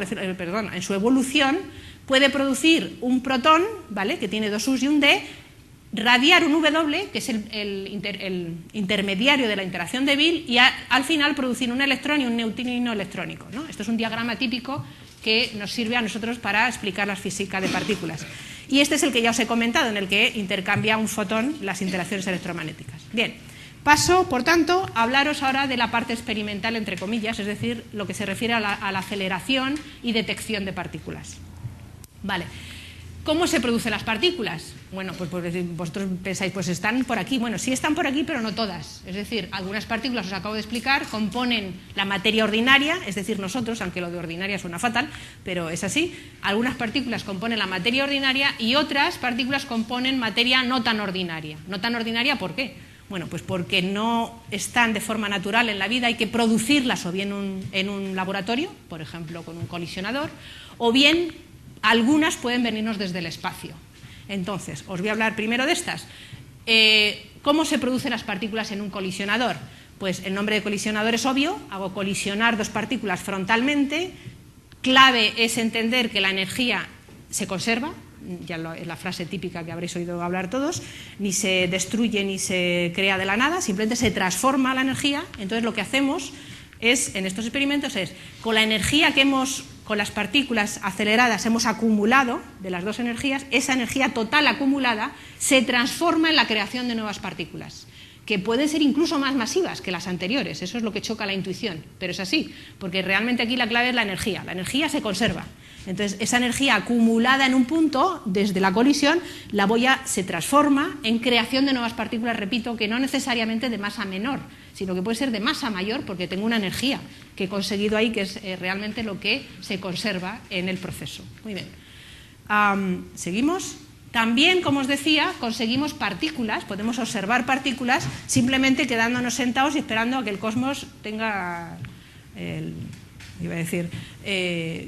en su evolución, puede producir un protón, ¿vale?, que tiene 2 Us y un D, radiar un W, que es el intermediario de la interacción débil, y al final producir un electrón y un neutrino electrónico, ¿no? Esto es un diagrama típico que nos sirve a nosotros para explicar la física de partículas. Y este es el que ya os he comentado, en el que intercambia un fotón las interacciones electromagnéticas. Bien. Paso, por tanto, a hablaros ahora de la parte experimental, entre comillas, es decir, lo que se refiere a la aceleración y detección de partículas. Vale. ¿Cómo se producen las partículas? Bueno, pues vosotros pensáis, pues están por aquí. Bueno, sí están por aquí, pero no todas. Es decir, algunas partículas, os acabo de explicar, componen la materia ordinaria, es decir, nosotros, aunque lo de ordinaria suena fatal, pero es así. Algunas partículas componen la materia ordinaria y otras partículas componen materia no tan ordinaria. ¿No tan ordinaria por qué? Bueno, pues porque no están de forma natural en la vida, hay que producirlas o bien en un laboratorio, por ejemplo con un colisionador, o bien algunas pueden venirnos desde el espacio. Entonces, os voy a hablar primero de estas. ¿Cómo se producen las partículas en un colisionador? Pues el nombre de colisionador es obvio, hago colisionar dos partículas frontalmente. Clave es entender que la energía se conserva, ya es la frase típica que habréis oído hablar todos, ni se destruye ni se crea de la nada, simplemente se transforma la energía. Entonces lo que hacemos es, en estos experimentos, es con la energía que con las partículas aceleradas hemos acumulado de las dos energías, esa energía total acumulada se transforma en la creación de nuevas partículas, que pueden ser incluso más masivas que las anteriores. Eso es lo que choca la intuición, pero es así, porque realmente aquí la clave es la energía se conserva. Entonces, esa energía acumulada en un punto, desde la colisión, se transforma en creación de nuevas partículas, repito, que no necesariamente de masa menor, sino que puede ser de masa mayor, porque tengo una energía que he conseguido ahí, que es realmente lo que se conserva en el proceso. Muy bien. Seguimos. También, como os decía, conseguimos partículas, podemos observar partículas simplemente quedándonos sentados y esperando a que el cosmos tenga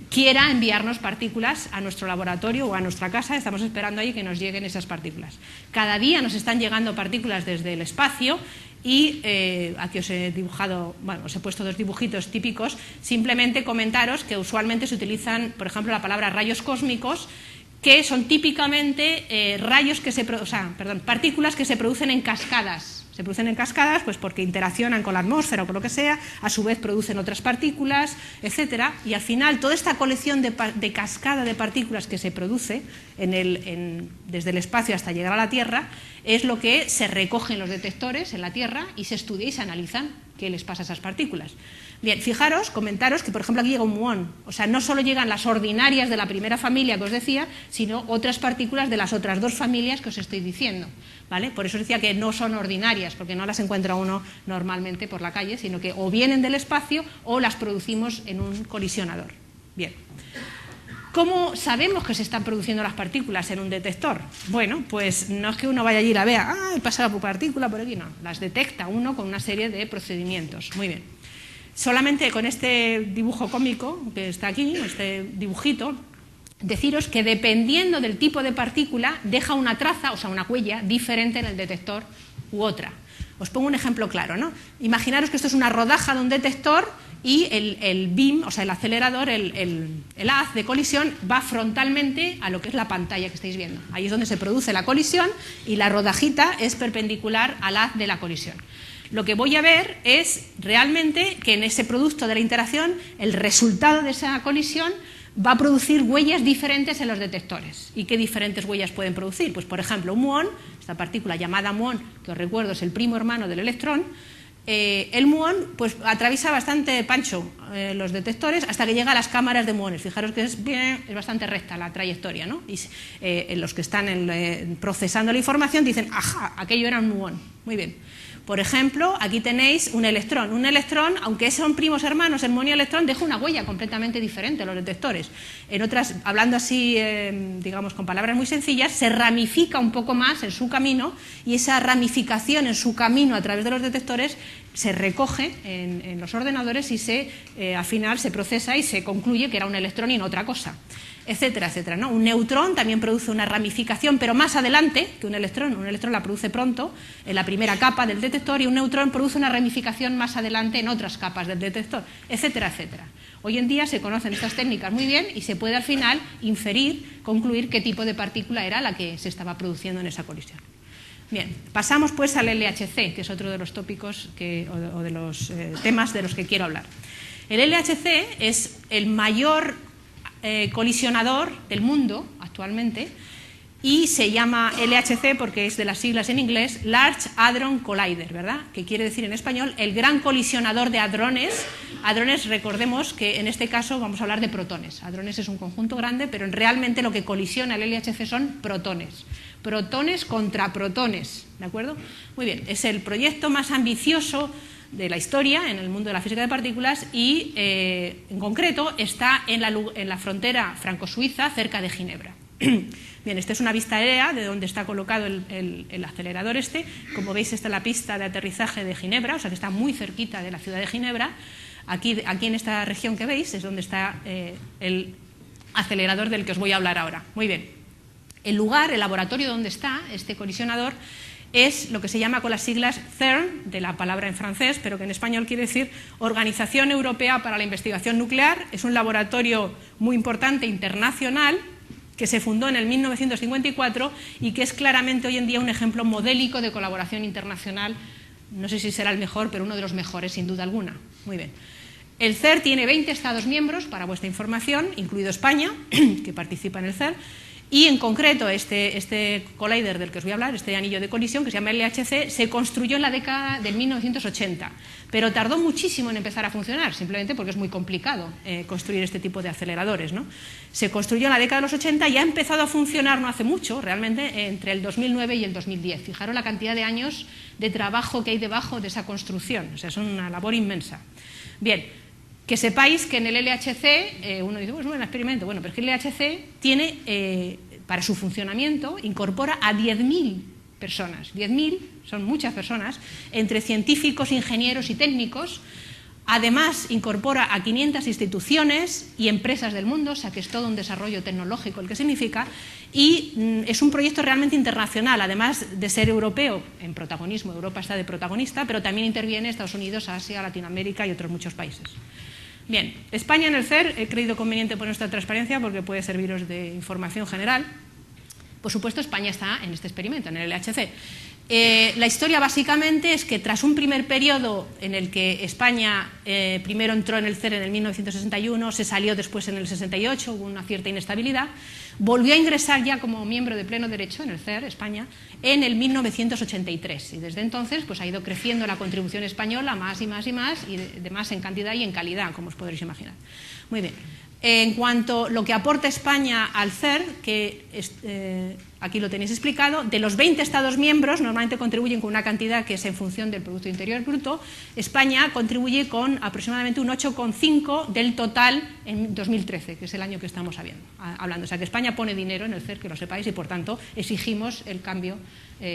quiera enviarnos partículas a nuestro laboratorio o a nuestra casa. Estamos esperando ahí que nos lleguen esas partículas. Cada día nos están llegando partículas desde el espacio y aquí os he dibujado, bueno, os he puesto dos dibujitos típicos, simplemente comentaros que usualmente se utilizan, por ejemplo, la palabra rayos cósmicos, que son típicamente partículas que se producen en cascadas. Se producen en cascadas pues porque interaccionan con la atmósfera o por lo que sea, a su vez producen otras partículas, etcétera, y al final toda esta colección de cascada de partículas que se produce desde el espacio hasta llegar a la Tierra es lo que se recoge en los detectores en la Tierra y se estudia y se analizan qué les pasa a esas partículas. Bien, fijaros, comentaros que por ejemplo aquí llega un muón, o sea, no solo llegan las ordinarias de la primera familia que os decía, sino otras partículas de las otras dos familias que os estoy diciendo, ¿vale? Por eso os decía que no son ordinarias, porque no las encuentra uno normalmente por la calle, sino que o vienen del espacio o las producimos en un colisionador. Bien. ¿Cómo sabemos que se están produciendo las partículas en un detector? Bueno, pues no es que uno vaya allí y la vea, pasa la partícula por aquí, no, las detecta uno con una serie de procedimientos. Muy bien. Solamente con este dibujo cómico que está aquí, este dibujito, deciros que dependiendo del tipo de partícula deja una traza, o sea, una huella diferente en el detector u otra. Os pongo un ejemplo claro, ¿no? Imaginaros que esto es una rodaja de un detector y el beam, o sea, el acelerador, el haz de colisión va frontalmente a lo que es la pantalla que estáis viendo. Ahí es donde se produce la colisión y la rodajita es perpendicular al haz de la colisión. Lo que voy a ver es realmente que en ese producto de la interacción el resultado de esa colisión va a producir huellas diferentes en los detectores. ¿Y qué diferentes huellas pueden producir? Pues, por ejemplo, un muón, esta partícula llamada muón, que os recuerdo es el primo hermano del electrón, el muón pues, atraviesa bastante pancho los detectores hasta que llega a las cámaras de muones. Fijaros que es bastante recta la trayectoria, ¿no? Y los que están procesando la información dicen, ajá, aquello era un muón. Muy bien. Por ejemplo, aquí tenéis un electrón. Un electrón, aunque son primos hermanos, el muón y el electrón, deja una huella completamente diferente a los detectores. En otras, hablando así, digamos, con palabras muy sencillas, se ramifica un poco más en su camino y esa ramificación en su camino a través de los detectores se recoge en los ordenadores y al final se procesa y se concluye que era un electrón y no otra cosa, etcétera, etcétera, ¿no? Un neutrón también produce una ramificación, pero más adelante que un electrón. Un electrón la produce pronto, en la primera capa del detector, y un neutrón produce una ramificación más adelante en otras capas del detector, etcétera, etcétera. Hoy en día se conocen estas técnicas muy bien y se puede al final inferir, concluir qué tipo de partícula era la que se estaba produciendo en esa colisión. Bien, pasamos pues al LHC, que es otro de los tópicos o de los temas de los que quiero hablar. El LHC es el mayor colisionador del mundo actualmente y se llama LHC porque es de las siglas en inglés Large Hadron Collider, ¿verdad? Que quiere decir en español el gran colisionador de hadrones. Hadrones, recordemos que en este caso vamos a hablar de protones. Hadrones es un conjunto grande, pero realmente lo que colisiona el LHC son protones. Protones contra protones, ¿de acuerdo? Muy bien, es el proyecto más ambicioso de la historia en el mundo de la física de partículas y en concreto está en la frontera franco-suiza cerca de Ginebra. Bien, esta es una vista aérea de donde está colocado el acelerador este. Como veis, esta es la pista de aterrizaje de Ginebra, o sea que está muy cerquita de la ciudad de Ginebra. Aquí en esta región que veis es donde está el acelerador del que os voy a hablar ahora. Muy bien. El lugar, el laboratorio donde está este colisionador es lo que se llama con las siglas CERN, de la palabra en francés, pero que en español quiere decir Organización Europea para la Investigación Nuclear. Es un laboratorio muy importante internacional que se fundó en el 1954 y que es claramente hoy en día un ejemplo modélico de colaboración internacional. No sé si será el mejor, pero uno de los mejores sin duda alguna. Muy bien. El CERN tiene 20 Estados miembros, para vuestra información, incluido España, que participa en el CERN. Y en concreto este collider del que os voy a hablar, este anillo de colisión que se llama LHC, se construyó en la década del 1980, pero tardó muchísimo en empezar a funcionar, simplemente porque es muy complicado construir este tipo de aceleradores, ¿no? Se construyó en la década de los 80 y ha empezado a funcionar no hace mucho, realmente entre el 2009 y el 2010. Fijaros la cantidad de años de trabajo que hay debajo de esa construcción, o sea, es una labor inmensa. Bien. Que sepáis que en el LHC, uno dice, pues bueno, experimento, bueno, pero es que el LHC tiene, para su funcionamiento, incorpora a 10.000 personas. 10.000 son muchas personas, entre científicos, ingenieros y técnicos. Además, incorpora a 500 instituciones y empresas del mundo, o sea que es todo un desarrollo tecnológico el que significa, y es un proyecto realmente internacional, además de ser europeo, en protagonismo, Europa está de protagonista, pero también interviene Estados Unidos, Asia, Latinoamérica y otros muchos países. Bien, España en el CERN, he creído conveniente poner esta transparencia porque puede serviros de información general. Por supuesto, España está en este experimento, en el LHC. La historia básicamente es que tras un primer periodo en el que España primero entró en el CERN en el 1961, se salió después en el 68, hubo una cierta inestabilidad, volvió a ingresar ya como miembro de pleno derecho en el CERN, España, en el 1983. Y desde entonces pues, ha ido creciendo la contribución española más y más y más, y de más en cantidad y en calidad, como os podréis imaginar. Muy bien. En cuanto a lo que aporta España al CERN, que aquí lo tenéis explicado, de los 20 Estados miembros, normalmente contribuyen con una cantidad que es en función del Producto Interior Bruto, España contribuye con aproximadamente un 8,5% del total en 2013, que es el año que estamos hablando. O sea que España pone dinero en el CERN, que lo sepáis, y por tanto exigimos el cambio,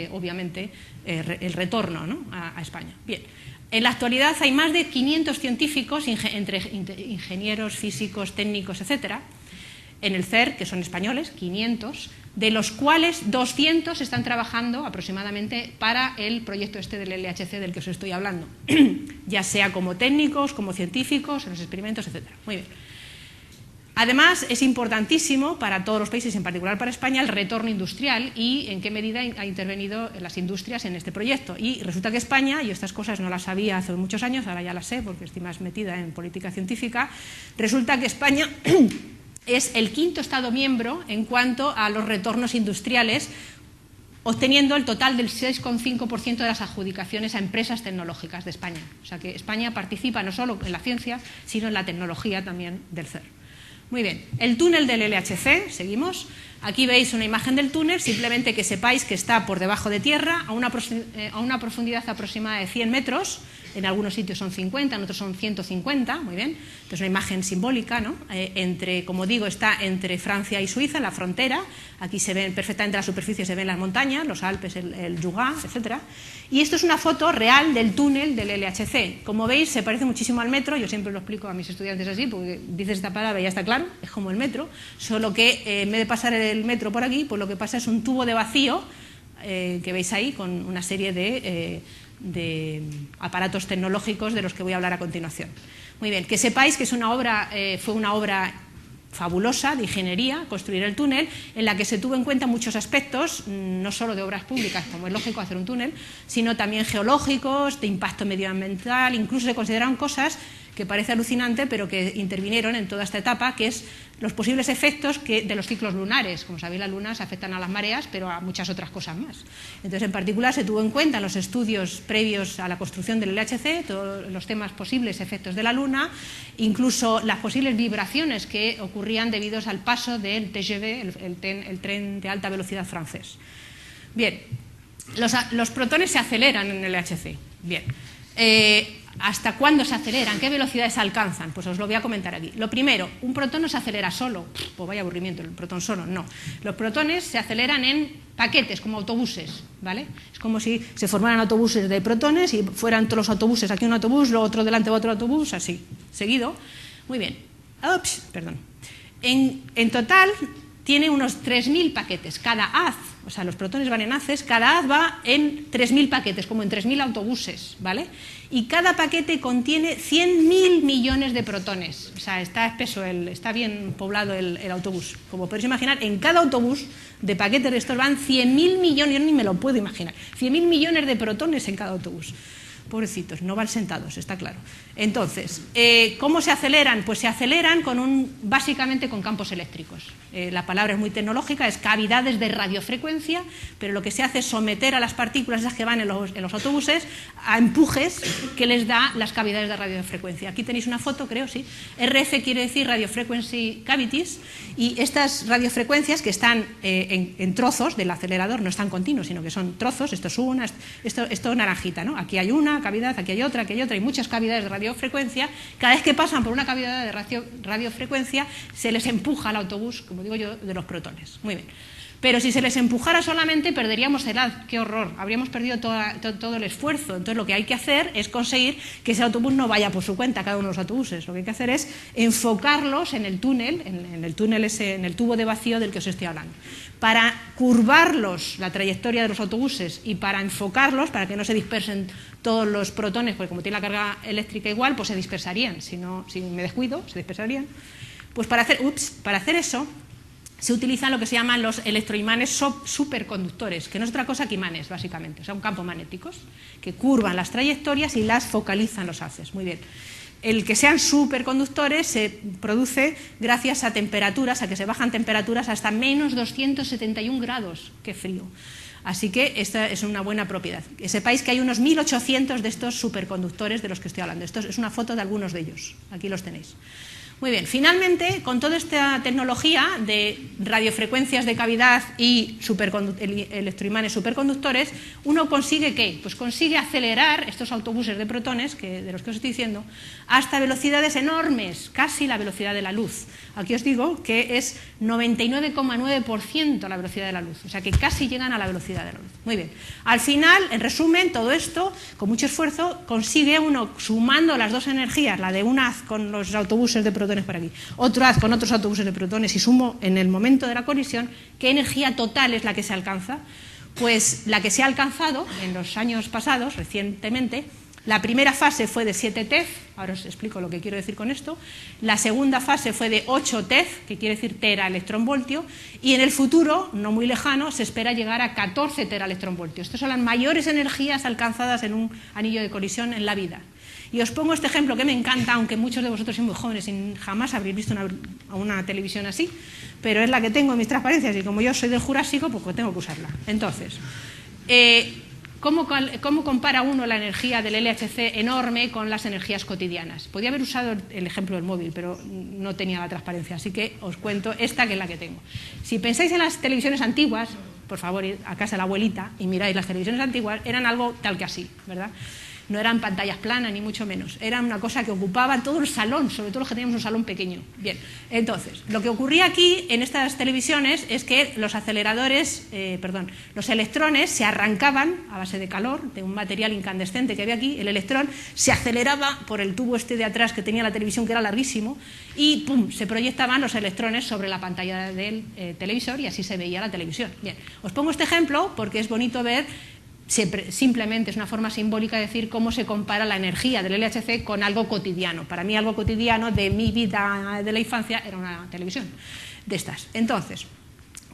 obviamente, el retorno, ¿no? a España. Bien. En la actualidad hay más de 500 científicos, entre ingenieros, físicos, técnicos, etcétera, en el CER, que son españoles, 500, de los cuales 200 están trabajando aproximadamente para el proyecto este del LHC del que os estoy hablando, ya sea como técnicos, como científicos, en los experimentos, etc. Muy bien. Además, es importantísimo para todos los países, en particular para España, el retorno industrial y en qué medida ha intervenido las industrias en este proyecto. Y resulta que España, y estas cosas no las sabía hace muchos años, ahora ya las sé porque estoy más metida en política científica, resulta que España es el quinto Estado miembro en cuanto a los retornos industriales, obteniendo el total del 6,5% de las adjudicaciones a empresas tecnológicas de España. O sea que España participa no solo en la ciencia, sino en la tecnología también del CER. Muy bien, el túnel del LHC, seguimos. Aquí veis una imagen del túnel, simplemente que sepáis que está por debajo de tierra, a una profundidad aproximada de 100 metros, en algunos sitios son 50, en otros son 150, muy bien. Entonces una imagen simbólica, ¿no? Como digo, está entre Francia y Suiza, en la frontera. Aquí se ven perfectamente la superficie, se ven las montañas, los Alpes, el Jura, etc. Y esto es una foto real del túnel del LHC. Como veis, se parece muchísimo al metro. Yo siempre lo explico a mis estudiantes así, porque dices esta palabra y ya está claro, es como el metro, solo que en vez de pasar el metro por aquí, pues lo que pasa es un tubo de vacío, que veis ahí, con una serie de aparatos tecnológicos de los que voy a hablar a continuación. Muy bien, que sepáis que es fue una obra fabulosa de ingeniería, construir el túnel, en la que se tuvo en cuenta muchos aspectos, no solo de obras públicas, como es lógico hacer un túnel, sino también geológicos, de impacto medioambiental, incluso se consideraron cosas que parece alucinante, pero que intervinieron en toda esta etapa, que es los posibles efectos de los ciclos lunares. Como sabéis, las lunas afectan a las mareas, pero a muchas otras cosas más. Entonces, en particular, se tuvo en cuenta en los estudios previos a la construcción del LHC todos los temas posibles efectos de la luna, incluso las posibles vibraciones que ocurrían debido al paso del TGV, el tren de alta velocidad francés. Bien, los protones se aceleran en el LHC. Bien. ¿Hasta cuándo se aceleran? ¿Qué velocidades alcanzan? Pues os lo voy a comentar aquí. Lo primero, un protón no se acelera solo. Pues vaya aburrimiento, el protón solo, no. Los protones se aceleran en paquetes, como autobuses, ¿vale? Es como si se formaran autobuses de protones y fueran todos los autobuses, aquí un autobús, luego otro delante de otro autobús, así, seguido. Muy bien. Ups, perdón. En total tiene unos 3.000 paquetes. Cada haz, o sea, los protones van en haces, cada haz va en 3.000 paquetes, como en 3.000 autobuses, ¿vale? Y cada paquete contiene 100.000 millones de protones. O sea, está espeso, está bien poblado el autobús. Como podéis imaginar, en cada autobús de paquetes de estos van 100.000 millones, yo ni me lo puedo imaginar, 100.000 millones de protones en cada autobús. Pobrecitos, no van sentados, está claro. Entonces, ¿cómo se aceleran? Pues se aceleran básicamente con campos eléctricos. La palabra es muy tecnológica, es cavidades de radiofrecuencia, pero lo que se hace es someter a las partículas esas que van en los autobuses a empujes que les da las cavidades de radiofrecuencia. Aquí tenéis una foto, creo, sí. RF quiere decir Radio Frequency Cavities, y estas radiofrecuencias que están en trozos del acelerador, no están continuos, sino que son trozos, esto es una, esto naranjita, ¿no? Aquí hay una cavidad, aquí hay otra, hay muchas cavidades de radiofrecuencia. Cada vez que pasan por una cavidad de radiofrecuencia se les empuja al autobús, como digo yo, de los protones. Muy bien. Pero si se les empujara solamente, perderíamos el haz. ¡Qué horror! Habríamos perdido todo el esfuerzo. Entonces, lo que hay que hacer es conseguir que ese autobús no vaya por su cuenta, cada uno de los autobuses. Lo que hay que hacer es enfocarlos en el túnel, en el tubo de vacío del que os estoy hablando. Para curvarlos, la trayectoria de los autobuses, y para enfocarlos, para que no se dispersen todos los protones, porque como tiene la carga eléctrica igual, pues se dispersarían. Si me descuido, se dispersarían. Pues para hacer eso, se utilizan lo que se llaman los electroimanes superconductores, que no es otra cosa que imanes, básicamente. O sea, un campo magnéticos que curvan las trayectorias y las focalizan los haces. Muy bien. El que sean superconductores se produce gracias a temperaturas, a que se bajan temperaturas hasta menos 271 grados. ¡Qué frío! Así que esta es una buena propiedad. Que sepáis que hay unos 1.800 de estos superconductores de los que estoy hablando. Esto es una foto de algunos de ellos. Aquí los tenéis. Muy bien, finalmente, con toda esta tecnología de radiofrecuencias de cavidad y electroimanes superconductores, uno consigue ¿qué? Pues consigue acelerar estos autobuses de protones, de los que os estoy diciendo, hasta velocidades enormes, casi la velocidad de la luz. Aquí os digo que es 99,9% la velocidad de la luz, o sea que casi llegan a la velocidad de la luz. Muy bien, al final, en resumen, todo esto, con mucho esfuerzo, consigue uno, sumando las dos energías, la de un haz con los autobuses de protones protones por aquí, otro haz con otros autobuses de protones y sumo en el momento de la colisión, ¿qué energía total es la que se alcanza? Pues la que se ha alcanzado en los años pasados, recientemente. La primera fase fue de 7 TeV, ahora os explico lo que quiero decir con esto. La segunda fase fue de 8 TeV, que quiere decir teraelectronvoltio, y en el futuro, no muy lejano, se espera llegar a 14 teraelectronvoltios. Estas son las mayores energías alcanzadas en un anillo de colisión en la vida. Y os pongo este ejemplo que me encanta, aunque muchos de vosotros sois muy jóvenes y jamás habréis visto una televisión así, pero es la que tengo en mis transparencias y como yo soy del Jurásico, pues tengo que usarla. Entonces, ¿cómo compara uno la energía del LHC enorme con las energías cotidianas? Podía haber usado el ejemplo del móvil, pero no tenía la transparencia, así que os cuento esta que es la que tengo. Si pensáis en las televisiones antiguas, por favor, id a casa de la abuelita y miráis las televisiones antiguas, eran algo tal que así, ¿verdad? No eran pantallas planas, ni mucho menos. Era una cosa que ocupaba todo el salón, sobre todo los que teníamos un salón pequeño. Bien, entonces, lo que ocurría aquí en estas televisiones es que los los electrones se arrancaban a base de calor, de un material incandescente que había aquí. El electrón se aceleraba por el tubo este de atrás que tenía la televisión, que era larguísimo, y ¡pum!, se proyectaban los electrones sobre la pantalla del televisor y así se veía la televisión. Bien, os pongo este ejemplo porque es bonito ver. Simplemente es una forma simbólica de decir cómo se compara la energía del LHC con algo cotidiano. Para mí algo cotidiano de mi vida de la infancia era una televisión de estas. Entonces,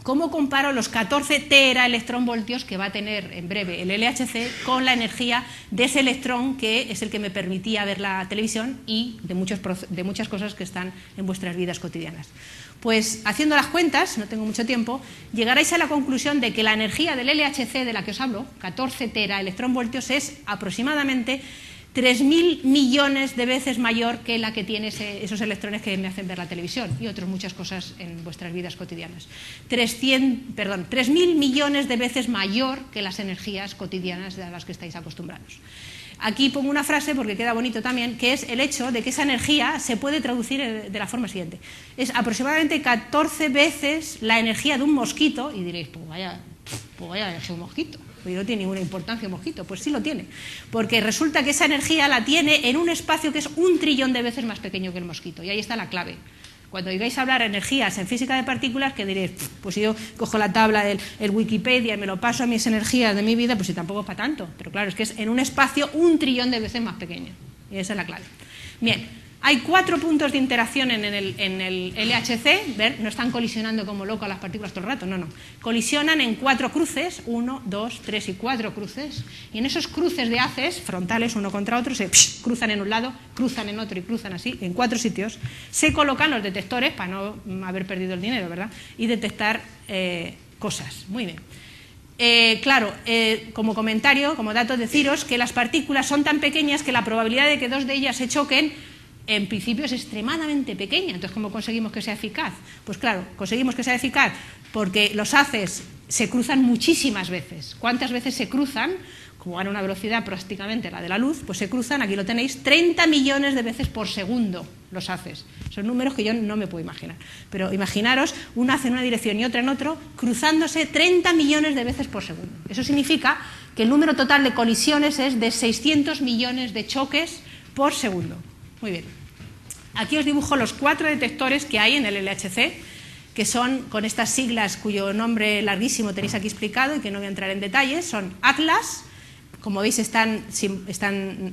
¿cómo comparo los 14 teraelectronvoltios que va a tener en breve el LHC con la energía de ese electrón que es el que me permitía ver la televisión y de muchas cosas que están en vuestras vidas cotidianas? Pues haciendo las cuentas, no tengo mucho tiempo, llegaréis a la conclusión de que la energía del LHC de la que os hablo, 14 teraelectronvoltios, es aproximadamente 3.000 millones de veces mayor que la que tiene esos electrones que me hacen ver la televisión y otras muchas cosas en vuestras vidas cotidianas. 3.000 millones de veces mayor que las energías cotidianas a las que estáis acostumbrados. Aquí pongo una frase porque queda bonito también, que es el hecho de que esa energía se puede traducir de la forma siguiente. Es aproximadamente 14 veces la energía de un mosquito, y diréis, pues vaya energía un mosquito, pues no tiene ninguna importancia un mosquito. Pues sí lo tiene, porque resulta que esa energía la tiene en un espacio que es 1 trillón de veces más pequeño que el mosquito, y ahí está la clave. Cuando oigáis hablar de energías en física de partículas, que diréis, pues si yo cojo la tabla del Wikipedia y me lo paso a mis energías de mi vida, pues si tampoco es para tanto. Pero claro, es que es en un espacio 1 trillón de veces más pequeño. Y esa es la clave. Bien, hay 4 puntos de interacción en el LHC. ¿Ver? No están colisionando como locos las partículas todo el rato, no. Colisionan en 4 cruces, 1, 2, 3 y 4 cruces. Y en esos cruces de haces frontales, uno contra otro, se cruzan en un lado, cruzan en otro y cruzan así, en 4 sitios. Se colocan los detectores para no haber perdido el dinero, ¿verdad? Y detectar cosas. Muy bien. Claro, como comentario, como dato, deciros que las partículas son tan pequeñas que la probabilidad de que 2 de ellas se choquen en principio es extremadamente pequeña. Entonces, ¿cómo conseguimos que sea eficaz? Pues claro, conseguimos que sea eficaz porque los haces se cruzan muchísimas veces. ¿Cuántas veces se cruzan? Como van a una velocidad prácticamente la de la luz, pues se cruzan, aquí lo tenéis, 30 millones de veces por segundo los haces. Son números que yo no me puedo imaginar. Pero imaginaros un haz en una dirección y otra en otro, cruzándose 30 millones de veces por segundo. Eso significa que el número total de colisiones es de 600 millones de choques por segundo. Muy bien. Aquí os dibujo los 4 detectores que hay en el LHC, que son con estas siglas cuyo nombre larguísimo tenéis aquí explicado y que no voy a entrar en detalles. Son Atlas, como veis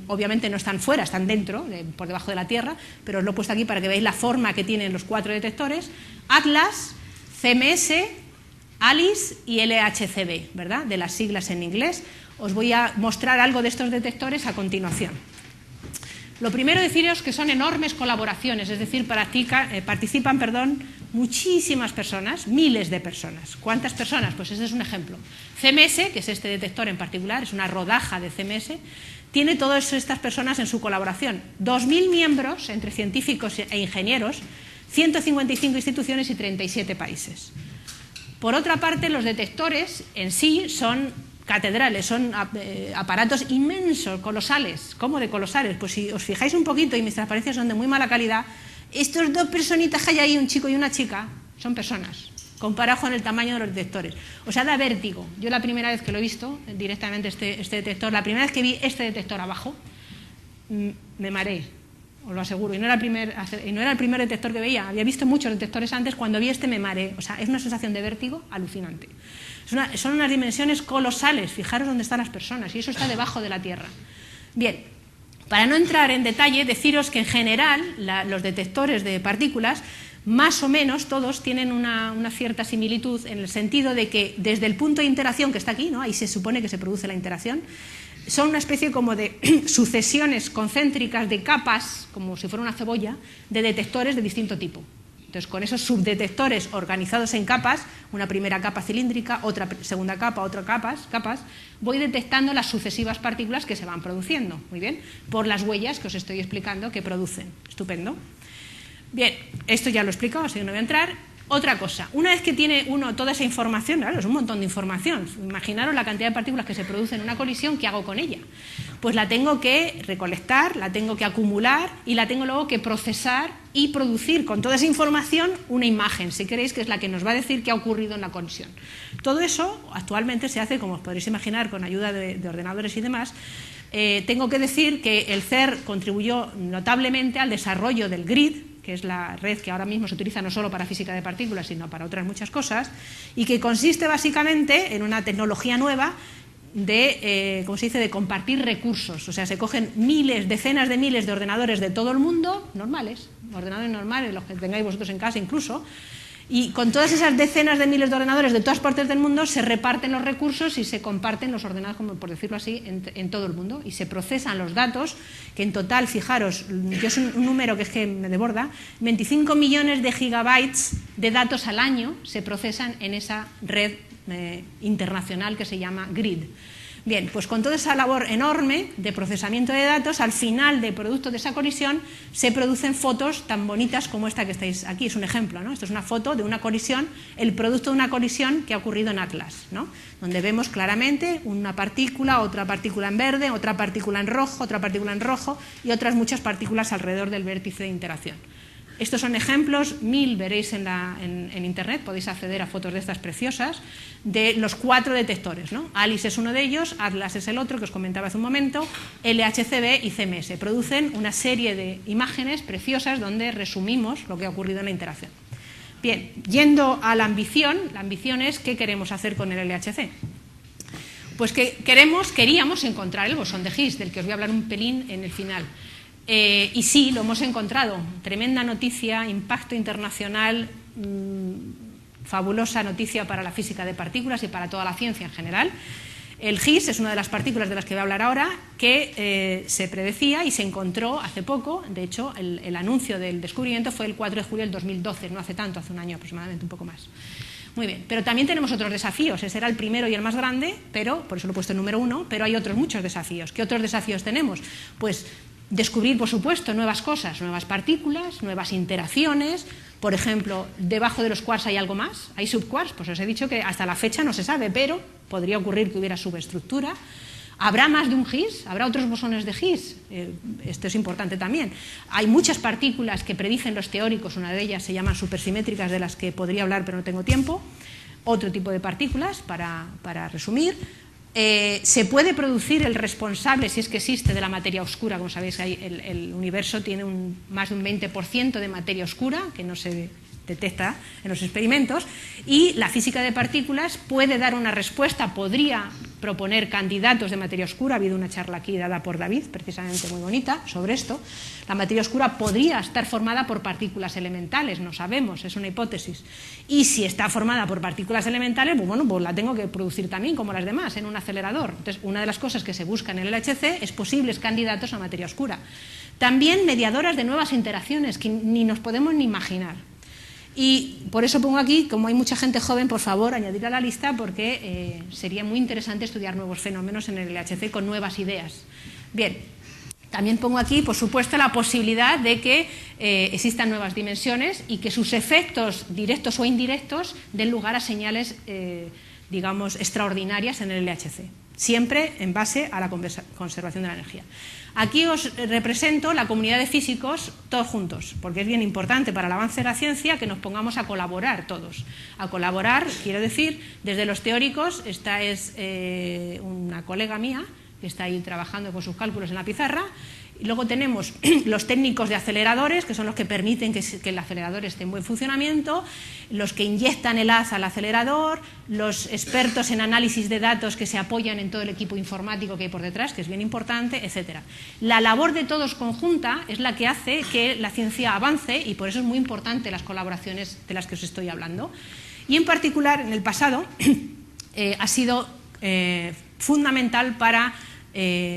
obviamente no están fuera, están dentro, por debajo de la Tierra, pero os lo he puesto aquí para que veáis la forma que tienen los 4 detectores. Atlas, CMS, ALICE y LHCb, ¿verdad? De las siglas en inglés. Os voy a mostrar algo de estos detectores a continuación. Lo primero deciros que son enormes colaboraciones, es decir, participan muchísimas personas, miles de personas. ¿Cuántas personas? Pues este es un ejemplo. CMS, que es este detector en particular, es una rodaja de CMS, tiene todas estas personas en su colaboración. 2.000 miembros entre científicos e ingenieros, 155 instituciones y 37 países. Por otra parte, los detectores en sí son catedrales, son aparatos inmensos, colosales. ¿Cómo de colosales? Pues si os fijáis un poquito, y mis transparencias son de muy mala calidad, estos 2 personitas que hay ahí, un chico y una chica, son personas, comparado con el tamaño de los detectores. O sea, da vértigo. Yo la primera vez que lo he visto, directamente este detector, la primera vez que vi este detector abajo, me mareé. os lo aseguro, y no era el primer detector que veía, había visto muchos detectores antes, cuando vi este me mareé, o sea, es una sensación de vértigo alucinante. Son unas dimensiones colosales, fijaros dónde están las personas, y eso está debajo de la Tierra. Bien, para no entrar en detalle, deciros que en general los detectores de partículas, más o menos todos tienen una cierta similitud en el sentido de que desde el punto de interacción que está aquí, ¿no? Ahí se supone que se produce la interacción, son una especie como de sucesiones concéntricas de capas, como si fuera una cebolla, de detectores de distinto tipo. Entonces, con esos subdetectores organizados en capas, una primera capa cilíndrica, otra segunda capa, otra capas, voy detectando las sucesivas partículas que se van produciendo, muy bien, por las huellas que os estoy explicando que producen. Estupendo. Bien, esto ya lo he explicado, así que no voy a entrar. Otra cosa, una vez que tiene uno toda esa información, claro, es un montón de información, imaginaros la cantidad de partículas que se producen en una colisión, ¿qué hago con ella? Pues la tengo que recolectar, la tengo que acumular y la tengo luego que procesar y producir con toda esa información una imagen, si queréis, que es la que nos va a decir qué ha ocurrido en la colisión. Todo eso actualmente se hace, como os podréis imaginar, con ayuda de ordenadores y demás. Tengo que decir que el CERN contribuyó notablemente al desarrollo del GRID, que es la red que ahora mismo se utiliza no solo para física de partículas, sino para otras muchas cosas, y que consiste básicamente en una tecnología nueva de, ¿cómo se dice?, de compartir recursos. O sea, se cogen decenas de miles de ordenadores de todo el mundo, normales, ordenadores normales, los que tengáis vosotros en casa incluso, y con todas esas decenas de miles de ordenadores de todas partes del mundo se reparten los recursos y se comparten los ordenadores, como por decirlo así, en todo el mundo, y se procesan los datos, que en total, fijaros, yo es un número que es que me desborda, 25 millones de gigabytes de datos al año se procesan en esa red internacional que se llama GRID. Bien, pues con toda esa labor enorme de procesamiento de datos, al final del producto de esa colisión se producen fotos tan bonitas como esta que estáis aquí. Es un ejemplo, ¿no? Esto es una foto de una colisión, el producto de una colisión que ha ocurrido en Atlas, ¿no? Donde vemos claramente una partícula, otra partícula en verde, otra partícula en rojo, otra partícula en rojo y otras muchas partículas alrededor del vértice de interacción. Estos son ejemplos, 1000 veréis en internet, podéis acceder a fotos de estas preciosas, de los 4 detectores, ¿no? ALICE es uno de ellos, Atlas es el otro que os comentaba hace un momento, LHCb y CMS. Producen una serie de imágenes preciosas donde resumimos lo que ha ocurrido en la interacción. Bien, yendo a la ambición es ¿qué queremos hacer con el LHC? Pues que queríamos encontrar el bosón de Higgs, del que os voy a hablar un pelín en el final. Y sí, lo hemos encontrado. Tremenda noticia, impacto internacional, fabulosa noticia para la física de partículas y para toda la ciencia en general. El Higgs es una de las partículas de las que voy a hablar ahora, que se predecía y se encontró hace poco. De hecho, el anuncio del descubrimiento fue el 4 de julio del 2012, no hace tanto, hace un año aproximadamente, un poco más. Muy bien, pero también tenemos otros desafíos. Ese era el primero y el más grande, pero por eso lo he puesto en número 1, pero hay otros muchos desafíos. ¿Qué otros desafíos tenemos? Pues descubrir, por supuesto, nuevas cosas, nuevas partículas, nuevas interacciones. Por ejemplo, debajo de los quarks hay algo más, hay subquarks, pues os he dicho que hasta la fecha no se sabe, pero podría ocurrir que hubiera subestructura. ¿Habrá más de un Higgs? ¿Habrá otros bosones de Higgs? Esto es importante también. Hay muchas partículas que predicen los teóricos, una de ellas se llaman supersimétricas, de las que podría hablar pero no tengo tiempo. Otro tipo de partículas, para resumir. Se puede producir el responsable, si es que existe, de la materia oscura. Como sabéis, el universo tiene más de un 20% de materia oscura que no se detecta en los experimentos, y la física de partículas puede dar una respuesta, podría proponer candidatos de materia oscura. Ha habido una charla aquí dada por David, precisamente muy bonita, sobre esto. La materia oscura podría estar formada por partículas elementales, no sabemos, es una hipótesis. Y si está formada por partículas elementales, pues la tengo que producir también, como las demás, en un acelerador. Entonces, una de las cosas que se busca en el LHC es posibles candidatos a materia oscura. También mediadoras de nuevas interacciones que ni nos podemos ni imaginar. Y por eso pongo aquí, como hay mucha gente joven, por favor, añadir a la lista, porque sería muy interesante estudiar nuevos fenómenos en el LHC con nuevas ideas. Bien, también pongo aquí, por supuesto, la posibilidad de que existan nuevas dimensiones y que sus efectos directos o indirectos den lugar a señales, digamos, extraordinarias en el LHC, siempre en base a la conservación de la energía. Aquí os represento la comunidad de físicos todos juntos, porque es bien importante para el avance de la ciencia que nos pongamos a colaborar todos. A colaborar, quiero decir, desde los teóricos, esta es una colega mía, que está ahí trabajando con sus cálculos en la pizarra. Y luego tenemos los técnicos de aceleradores, que son los que permiten que el acelerador esté en buen funcionamiento, los que inyectan el haz al acelerador, los expertos en análisis de datos que se apoyan en todo el equipo informático que hay por detrás, que es bien importante, etc. La labor de todos conjunta es la que hace que la ciencia avance, y por eso es muy importante las colaboraciones de las que os estoy hablando. Y en particular, en el pasado, ha sido fundamental para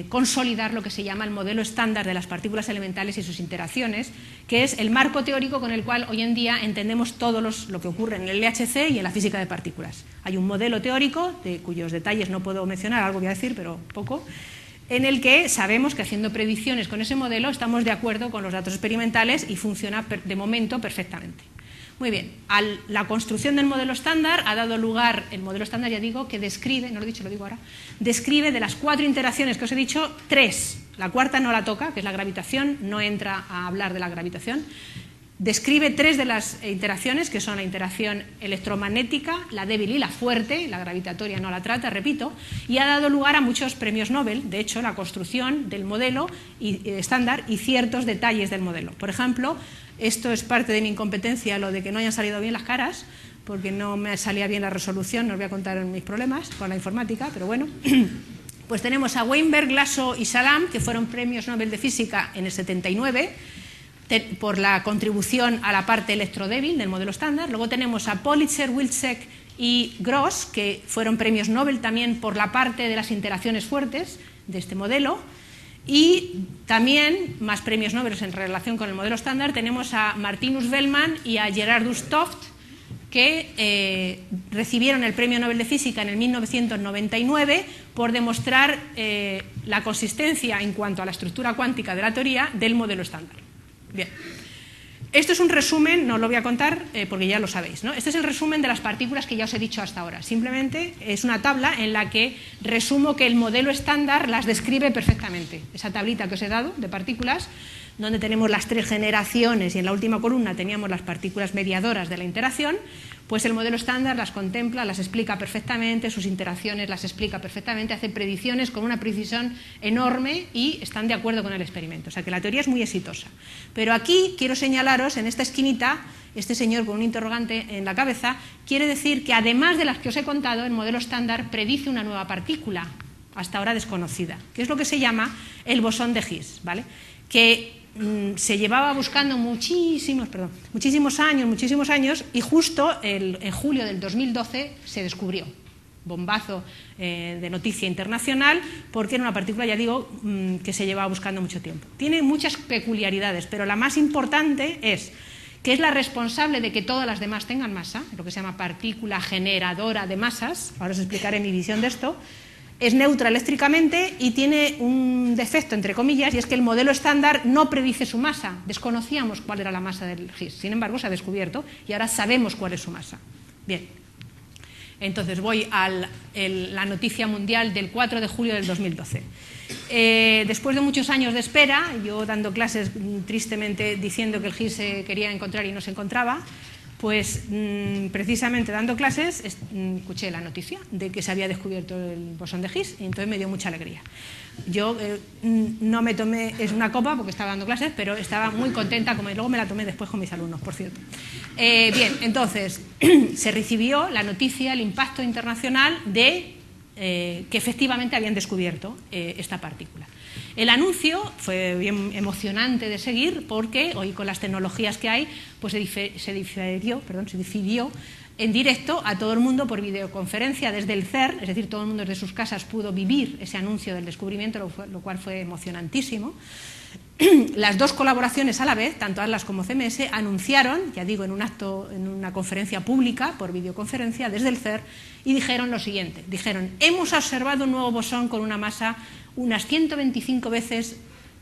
consolidar lo que se llama el modelo estándar de las partículas elementales y sus interacciones, que es el marco teórico con el cual hoy en día entendemos todo lo que ocurre en el LHC y en la física de partículas. Hay un modelo teórico, de cuyos detalles no puedo mencionar, algo voy a decir, pero poco, en el que sabemos que haciendo predicciones con ese modelo estamos de acuerdo con los datos experimentales y funciona de momento perfectamente. Muy bien, la construcción del modelo estándar ha dado lugar, el modelo estándar ya digo, que describe, no lo he dicho, lo digo ahora, describe de las 4 interacciones que os he dicho, 3, la cuarta no la toca, que es la gravitación, no entra a hablar de la gravitación, describe 3 de las interacciones, que son la interacción electromagnética, la débil y la fuerte, la gravitatoria no la trata, repito, y ha dado lugar a muchos premios Nobel, de hecho, la construcción del modelo estándar y ciertos detalles del modelo. Por ejemplo, esto es parte de mi incompetencia, lo de que no hayan salido bien las caras, porque no me salía bien la resolución, no os voy a contar mis problemas con la informática, pero bueno. Pues tenemos a Weinberg, Lasso y Salam, que fueron premios Nobel de Física en el 79, por la contribución a la parte electrodébil del modelo estándar. Luego tenemos a Politzer, Wilczek y Gross, que fueron premios Nobel también por la parte de las interacciones fuertes de este modelo. Y también, más premios Nobel en relación con el modelo estándar, tenemos a Martinus Bellman y a Gerardus Toft, que recibieron el premio Nobel de Física en el 1999 por demostrar la consistencia en cuanto a la estructura cuántica de la teoría del modelo estándar. Bien. Esto es un resumen, no os lo voy a contar porque ya lo sabéis, ¿no? Este es el resumen de las partículas que ya os he dicho hasta ahora. Simplemente es una tabla en la que resumo que el modelo estándar las describe perfectamente. Esa tablita que os he dado de partículas, donde tenemos las 3 generaciones y en la última columna teníamos las partículas mediadoras de la interacción, pues el modelo estándar las contempla, las explica perfectamente, sus interacciones las explica perfectamente, hace predicciones con una precisión enorme y están de acuerdo con el experimento. O sea que la teoría es muy exitosa. Pero aquí quiero señalaros, en esta esquinita, este señor con un interrogante en la cabeza, quiere decir que además de las que os he contado, el modelo estándar predice una nueva partícula, hasta ahora desconocida, que es lo que se llama el bosón de Higgs, ¿vale? Que se llevaba buscando muchísimos años y justo en julio del 2012 se descubrió. Bombazo de noticia internacional, porque era una partícula, ya digo, que se llevaba buscando mucho tiempo. Tiene muchas peculiaridades, pero la más importante es que es la responsable de que todas las demás tengan masa, lo que se llama partícula generadora de masas. Ahora os explicaré mi visión de esto. Es neutra eléctricamente y tiene un defecto, entre comillas, y es que el modelo estándar no predice su masa. Desconocíamos cuál era la masa del Higgs, sin embargo se ha descubierto y ahora sabemos cuál es su masa. Bien, entonces voy a la noticia mundial del 4 de julio del 2012. Después de muchos años de espera, yo dando clases tristemente diciendo que el Higgs se quería encontrar y no se encontraba, pues precisamente dando clases escuché la noticia de que se había descubierto el bosón de Higgs y entonces me dio mucha alegría. Yo no me tomé una copa porque estaba dando clases, pero estaba muy contenta, como luego me la tomé después con mis alumnos, por cierto. Bien, entonces se recibió la noticia, el impacto internacional de que efectivamente habían descubierto esta partícula. El anuncio fue bien emocionante de seguir porque hoy con las tecnologías que hay pues se difundió en directo a todo el mundo por videoconferencia desde el CERN, es decir, todo el mundo desde sus casas pudo vivir ese anuncio del descubrimiento, lo cual fue emocionantísimo. Las 2 colaboraciones a la vez, tanto Atlas como CMS, anunciaron, ya digo, en una conferencia pública por videoconferencia desde el CERN y dijeron lo siguiente, dijeron: hemos observado un nuevo bosón con una masa unas 125 veces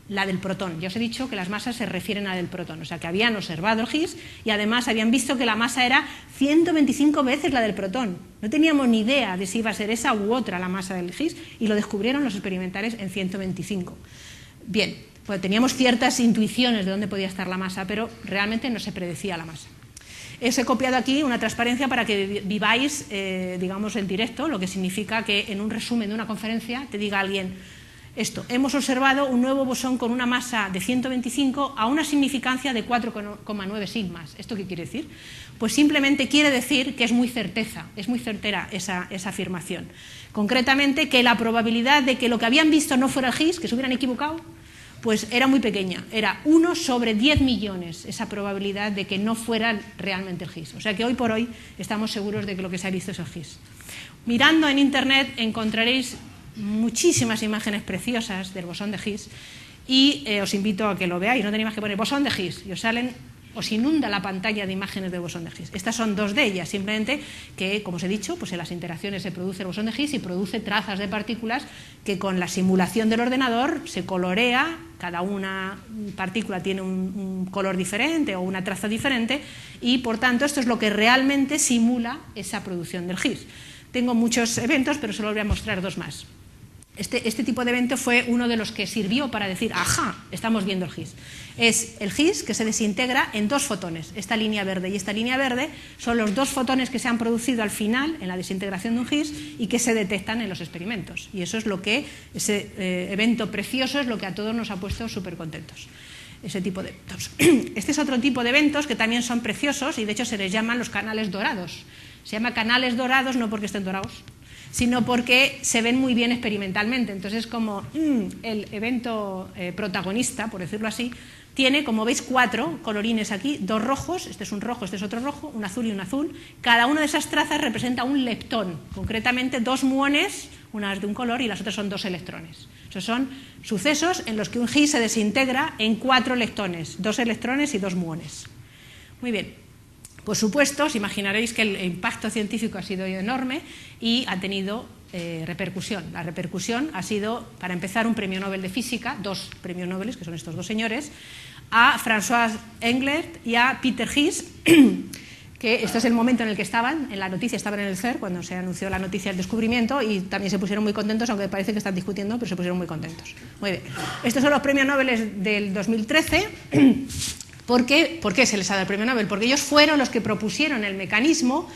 la del protón. Ya os he dicho que las masas se refieren a la del protón, o sea que habían observado el Higgs y además habían visto que la masa era 125 veces la del protón. No teníamos ni idea de si iba a ser esa u otra la masa del Higgs y lo descubrieron los experimentales en 125. Bien, pues teníamos ciertas intuiciones de dónde podía estar la masa, pero realmente no se predecía la masa. Os he copiado aquí una transparencia para que viváis, digamos, en directo, lo que significa que en un resumen de una conferencia te diga alguien: Esto, hemos observado un nuevo bosón con una masa de 125 a una significancia de 4,9 sigmas. ¿Esto qué quiere decir? Pues simplemente quiere decir que es muy certera esa afirmación. Concretamente, que la probabilidad de que lo que habían visto no fuera el Higgs, que se hubieran equivocado, pues era muy pequeña, era 1 sobre 10 millones esa probabilidad de que no fuera realmente el Higgs. O sea que hoy por hoy estamos seguros de que lo que se ha visto es el Higgs. Mirando en internet encontraréis muchísimas imágenes preciosas del bosón de Higgs y os invito a que lo veáis. No tenéis más que poner bosón de Higgs y os inunda la pantalla de imágenes de bosón de Higgs. Estas son dos de ellas, simplemente que, como os he dicho, pues en las interacciones se produce el bosón de Higgs y produce trazas de partículas que con la simulación del ordenador se colorea, cada una partícula tiene un color diferente o una traza diferente y, por tanto, esto es lo que realmente simula esa producción del Higgs. Tengo muchos eventos, pero solo os voy a mostrar dos más. Este tipo de evento fue uno de los que sirvió para decir, ajá, estamos viendo el Higgs. Es el Higgs que se desintegra en dos fotones. Esta línea verde y esta línea verde son los dos fotones que se han producido al final en la desintegración de un Higgs y que se detectan en los experimentos. Y eso es lo que, ese evento precioso es lo que a todos nos ha puesto súper contentos. Ese tipo de eventos. Este es otro tipo de eventos que también son preciosos y de hecho se les llaman los canales dorados. Se llama canales dorados no porque estén dorados, sino porque se ven muy bien experimentalmente. Entonces, como el evento protagonista, por decirlo así, tiene, como veis, 4 colorines aquí, 2 rojos, este es un rojo, este es otro rojo, un azul y un azul. Cada una de esas trazas representa un leptón, concretamente 2 muones, una es de un color y las otras son 2 electrones. Esos son sucesos en los que un Higgs se desintegra en 4 leptones, 2 electrones y 2 muones. Muy bien. Por supuesto, os imaginaréis que el impacto científico ha sido enorme y ha tenido repercusión. La repercusión ha sido, para empezar, un premio Nobel de Física, 2 premios Nobel, que son estos 2 señores, a François Englert y a Peter Higgs, que este es el momento en el que estaban, en la noticia estaban en el CERN, cuando se anunció la noticia del descubrimiento, y también se pusieron muy contentos, aunque parece que están discutiendo, pero se pusieron muy contentos. Muy bien. Estos son los premios Nobel del 2013. ¿Por qué se les ha dado el premio Nobel? Porque ellos fueron los que propusieron el mecanismo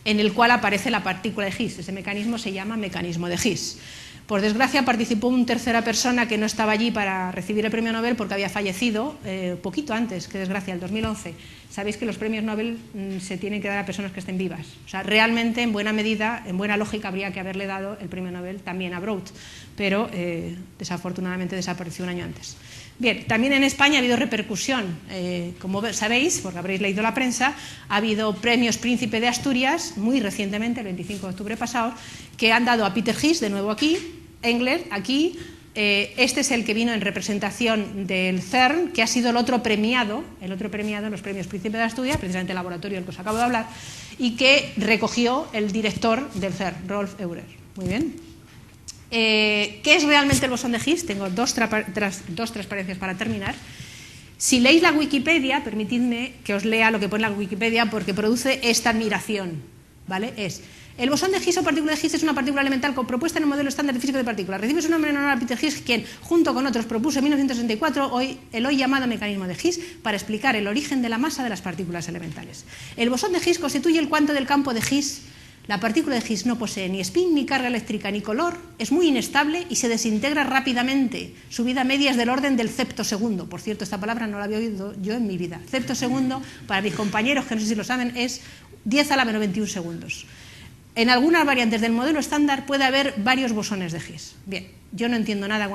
en el cual aparece la partícula de Higgs. Ese mecanismo se llama mecanismo de Higgs. Por desgracia participó una tercera persona que no estaba allí para recibir el premio Nobel porque había fallecido poquito antes, qué desgracia, el 2011. Sabéis que los premios Nobel se tienen que dar a personas que estén vivas. O sea, realmente, en buena medida, en buena lógica, habría que haberle dado el premio Nobel también a Broad, pero desafortunadamente desapareció un año antes. Bien, también en España ha habido repercusión. Como sabéis, porque habréis leído la prensa, ha habido premios Príncipe de Asturias, muy recientemente, el 25 de octubre pasado, que han dado a Peter Higgs, de nuevo aquí, Englert, aquí. Este es el que vino en representación del CERN, que ha sido el otro premiado en los premios Príncipe de Asturias, precisamente el laboratorio del que os acabo de hablar, y que recogió el director del CERN, Rolf Eurer. Muy bien. ¿Qué es realmente el bosón de Higgs? Tengo dos transparencias para terminar. Si leéis la Wikipedia, permitidme que os lea lo que pone la Wikipedia porque produce esta admiración, ¿vale? El bosón de Higgs o partícula de Higgs es una partícula elemental propuesta en el modelo estándar de física de partículas. Recibe su nombre en honor a Peter Higgs, quien, junto con otros, propuso en 1964 el hoy llamado mecanismo de Higgs para explicar el origen de la masa de las partículas elementales. El bosón de Higgs constituye el cuanto del campo de Higgs. La partícula de Higgs no posee ni spin, ni carga eléctrica, ni color, es muy inestable y se desintegra rápidamente. Su vida media es del orden del ceptosegundo. Por cierto, esta palabra no la había oído yo en mi vida. Ceptosegundo, para mis compañeros que no sé si lo saben, es 10 a la menos 21 segundos. En algunas variantes del modelo estándar puede haber varios bosones de Higgs. Bien, yo no entiendo nada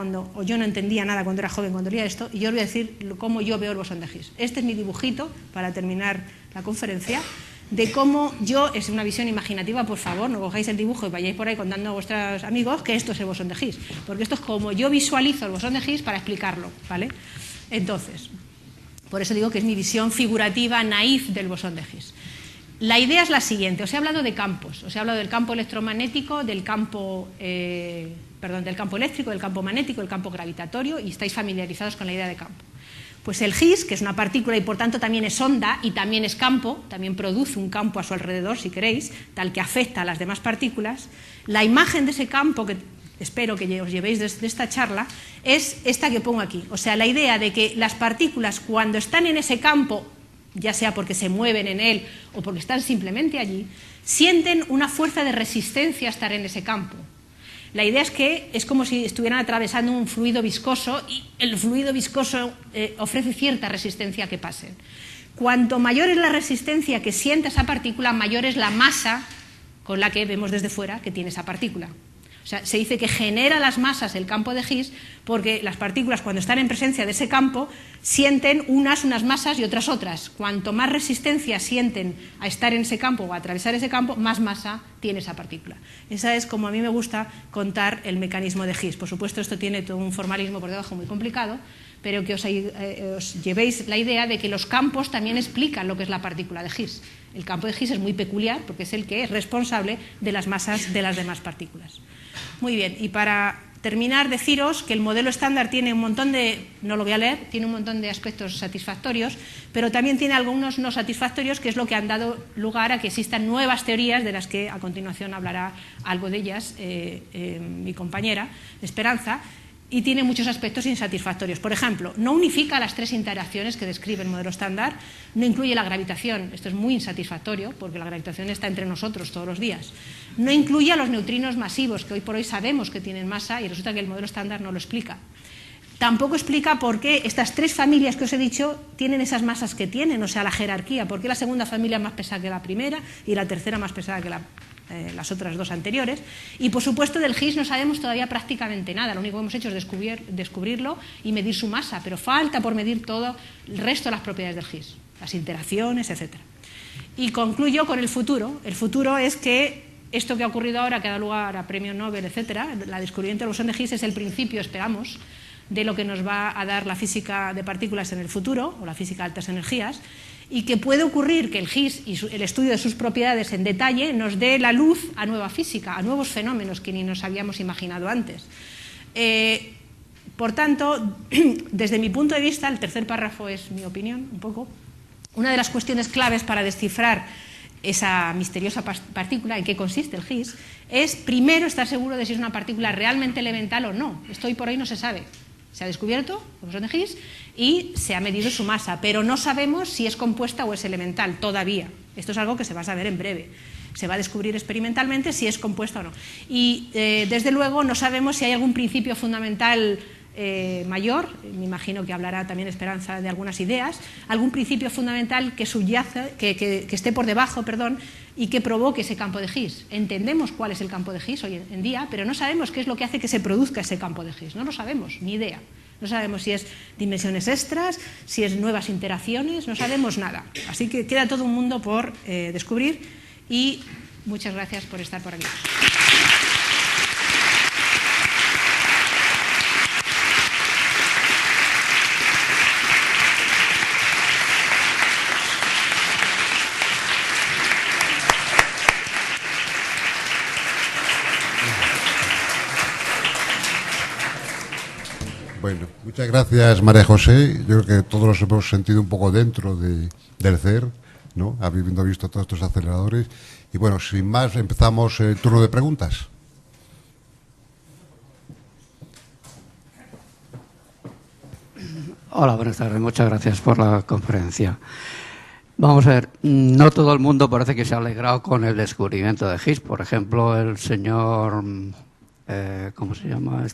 yo no entendía nada cuando era joven, cuando leía esto, y yo os voy a decir cómo yo veo el bosón de Higgs. Este es mi dibujito para terminar la conferencia, de cómo es una visión imaginativa, por favor, no cojáis el dibujo y vayáis por ahí contando a vuestros amigos que esto es el bosón de Higgs, porque esto es como yo visualizo el bosón de Higgs para explicarlo, ¿vale? Entonces, por eso digo que es mi visión figurativa, naif del bosón de Higgs. La idea es la siguiente, os he hablado de campos, os he hablado del campo electromagnético, del campo eléctrico, del campo magnético, del campo gravitatorio, y estáis familiarizados con la idea de campo. Pues el Higgs, que es una partícula y por tanto también es onda y también es campo, también produce un campo a su alrededor, si queréis, tal que afecta a las demás partículas, la imagen de ese campo, que espero que os llevéis de esta charla, es esta que pongo aquí. O sea, la idea de que las partículas, cuando están en ese campo, ya sea porque se mueven en él o porque están simplemente allí, sienten una fuerza de resistencia a estar en ese campo. La idea es que es como si estuvieran atravesando un fluido viscoso y el fluido viscoso ofrece cierta resistencia a que pasen. Cuanto mayor es la resistencia que siente esa partícula, mayor es la masa con la que vemos desde fuera que tiene esa partícula. O sea, se dice que genera las masas el campo de Higgs porque las partículas, cuando están en presencia de ese campo, sienten unas masas y otras. Cuanto más resistencia sienten a estar en ese campo o a atravesar ese campo, más masa tiene esa partícula. Esa es como a mí me gusta contar el mecanismo de Higgs. Por supuesto, esto tiene todo un formalismo por debajo muy complicado, pero que os llevéis la idea de que los campos también explican lo que es la partícula de Higgs. El campo de Higgs es muy peculiar porque es el que es responsable de las masas de las demás partículas. Muy bien, y para terminar, deciros que el modelo estándar tiene un montón de, no lo voy a leer, tiene un montón de aspectos satisfactorios, pero también tiene algunos no satisfactorios, que es lo que han dado lugar a que existan nuevas teorías, de las que a continuación hablará algo de ellas mi compañera Esperanza, y tiene muchos aspectos insatisfactorios. Por ejemplo, no unifica las tres interacciones que describe el modelo estándar, no incluye la gravitación, esto es muy insatisfactorio porque la gravitación está entre nosotros todos los días. No incluye a los neutrinos masivos, que hoy por hoy sabemos que tienen masa y resulta que el modelo estándar no lo explica. Tampoco explica por qué estas tres familias que os he dicho tienen esas masas que tienen, o sea, la jerarquía, por qué la segunda familia es más pesada que la primera y la tercera más pesada que las otras dos anteriores. Y por supuesto del Higgs no sabemos todavía prácticamente nada, lo único que hemos hecho es descubrirlo y medir su masa, pero falta por medir todo el resto de las propiedades del Higgs, las interacciones, etc. Y concluyo con el futuro. El futuro es que esto que ha ocurrido ahora, que ha dado lugar a premio Nobel, etc., la descubrimiento del bosón de Higgs es el principio, esperamos, de lo que nos va a dar la física de partículas en el futuro, o la física de altas energías, y que puede ocurrir que el Higgs y el estudio de sus propiedades en detalle nos dé la luz a nueva física, a nuevos fenómenos que ni nos habíamos imaginado antes. Por tanto, desde mi punto de vista, el tercer párrafo es mi opinión, un poco, una de las cuestiones claves para descifrar esa misteriosa partícula, en qué consiste el Higgs, es primero estar seguro de si es una partícula realmente elemental o no. Esto hoy por hoy no se sabe. Se ha descubierto el bosón de Higgs y se ha medido su masa, pero no sabemos si es compuesta o es elemental todavía. Esto es algo que se va a saber en breve. Se va a descubrir experimentalmente si es compuesta o no. Y desde luego no sabemos si hay algún principio fundamental mayor, me imagino que hablará también Esperanza de algunas ideas, algún principio fundamental que subyace, que esté por debajo, perdón, y que provoque ese campo de Higgs. Entendemos cuál es el campo de Higgs hoy en día, pero no sabemos qué es lo que hace que se produzca ese campo de Higgs. No lo sabemos, ni idea. No sabemos si es dimensiones extras, si es nuevas interacciones, no sabemos nada. Así que queda todo un mundo por descubrir y muchas gracias por estar por aquí. Bueno, muchas gracias, María José. Yo creo que todos nos hemos sentido un poco dentro del CER, ¿no? Habiendo visto todos estos aceleradores. Y bueno, sin más, empezamos el turno de preguntas. Hola, buenas tardes. Muchas gracias por la conferencia. Vamos a ver, no todo el mundo parece que se ha alegrado con el descubrimiento de Higgs. Por ejemplo, el señor, ¿cómo se llama?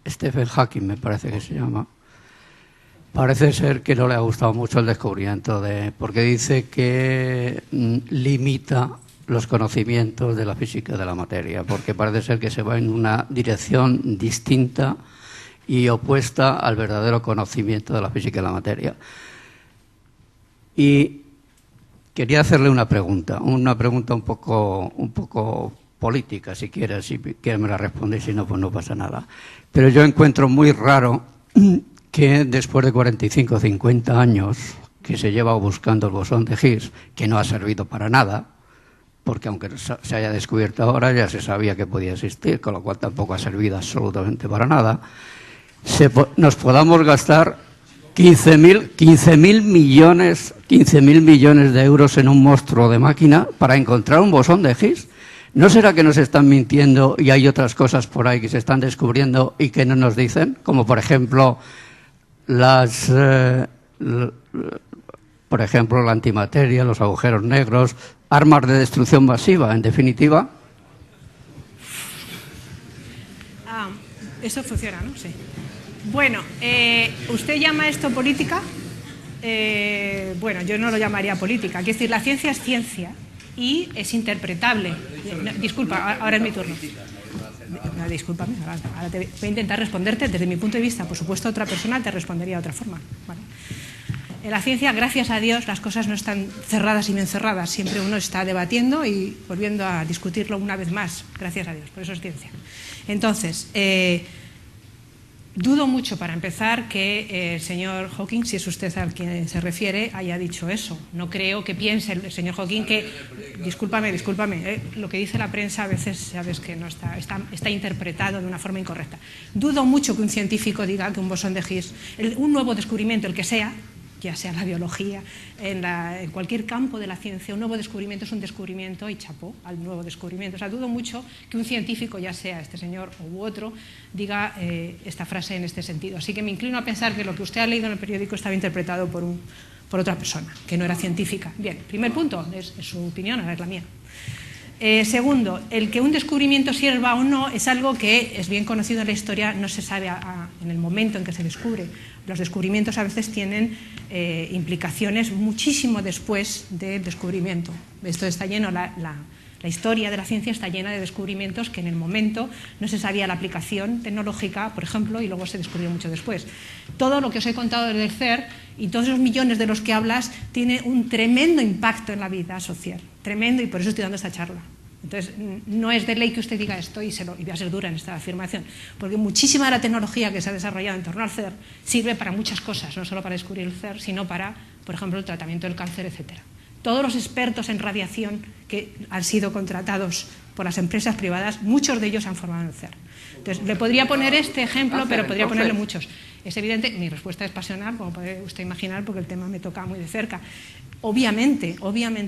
Stephen Hawking, me parece que se llama. Parece ser que no le ha gustado mucho el descubrimiento, porque dice que limita los conocimientos de la física de la materia, porque parece ser que se va en una dirección distinta y opuesta al verdadero conocimiento de la física de la materia. Y quería hacerle una pregunta un poco política, si quiere me la responde, y si no, pues no pasa nada. Pero yo encuentro muy raro que después de 45 o 50 años que se lleva buscando el bosón de Higgs, que no ha servido para nada, porque aunque se haya descubierto ahora, ya se sabía que podía existir, con lo cual tampoco ha servido absolutamente para nada, nos podamos gastar 15.000 millones de euros en un monstruo de máquina para encontrar un bosón de Higgs. ¿No será que nos están mintiendo y hay otras cosas por ahí que se están descubriendo y que no nos dicen? Como por ejemplo la antimateria, los agujeros negros, armas de destrucción masiva, en definitiva. Eso funciona, ¿no? Sí. Bueno, ¿usted llama esto política? Bueno, yo no lo llamaría política. Quiero decir, la ciencia es ciencia y es interpretable. No, disculpa, ahora es mi turno. No, discúlpame, ahora voy a intentar responderte desde mi punto de vista. Por supuesto, otra persona te respondería de otra forma. Vale. En la ciencia, gracias a Dios, las cosas no están cerradas y bien cerradas. Siempre uno está debatiendo y volviendo a discutirlo una vez más. Gracias a Dios, por eso es ciencia. Entonces, dudo mucho, para empezar, que el señor Hawking, si es usted al que se refiere, haya dicho eso. No creo que piense el señor Hawking que... Discúlpame, lo que dice la prensa a veces sabes que no está interpretado de una forma incorrecta. Dudo mucho que un científico diga que un bosón de Higgs, un nuevo descubrimiento, el que sea, ya sea la biología, en cualquier campo de la ciencia, un nuevo descubrimiento es un descubrimiento y chapó al nuevo descubrimiento. O sea, dudo mucho que un científico, ya sea este señor u otro, diga esta frase en este sentido. Así que me inclino a pensar que lo que usted ha leído en el periódico estaba interpretado por otra persona, que no era científica. Bien, primer punto, es su opinión, ahora es la mía. Segundo, el que un descubrimiento sirva o no es algo que es bien conocido en la historia, no se sabe en el momento en que se descubre. Los descubrimientos a veces tienen implicaciones muchísimo después del descubrimiento. Esto está lleno, la historia de la ciencia está llena de descubrimientos que en el momento no se sabía la aplicación tecnológica, por ejemplo, y luego se descubrió mucho después. Todo lo que os he contado del CERN y todos esos millones de los que hablas tiene un tremendo impacto en la vida social, tremendo, y por eso estoy dando esta charla. Entonces, no es de ley que usted diga esto y voy a ser dura en esta afirmación, porque muchísima de la tecnología que se ha desarrollado en torno al CERN sirve para muchas cosas, no solo para descubrir el CERN, sino para, por ejemplo, el tratamiento del cáncer, etcétera. Todos los expertos en radiación que han sido contratados por las empresas privadas, muchos de ellos han formado en el CERN. Entonces, le podría poner este ejemplo, pero podría ponerle muchos. Es evidente, mi respuesta es pasional, como puede usted imaginar, porque el tema me toca muy de cerca. Obviamente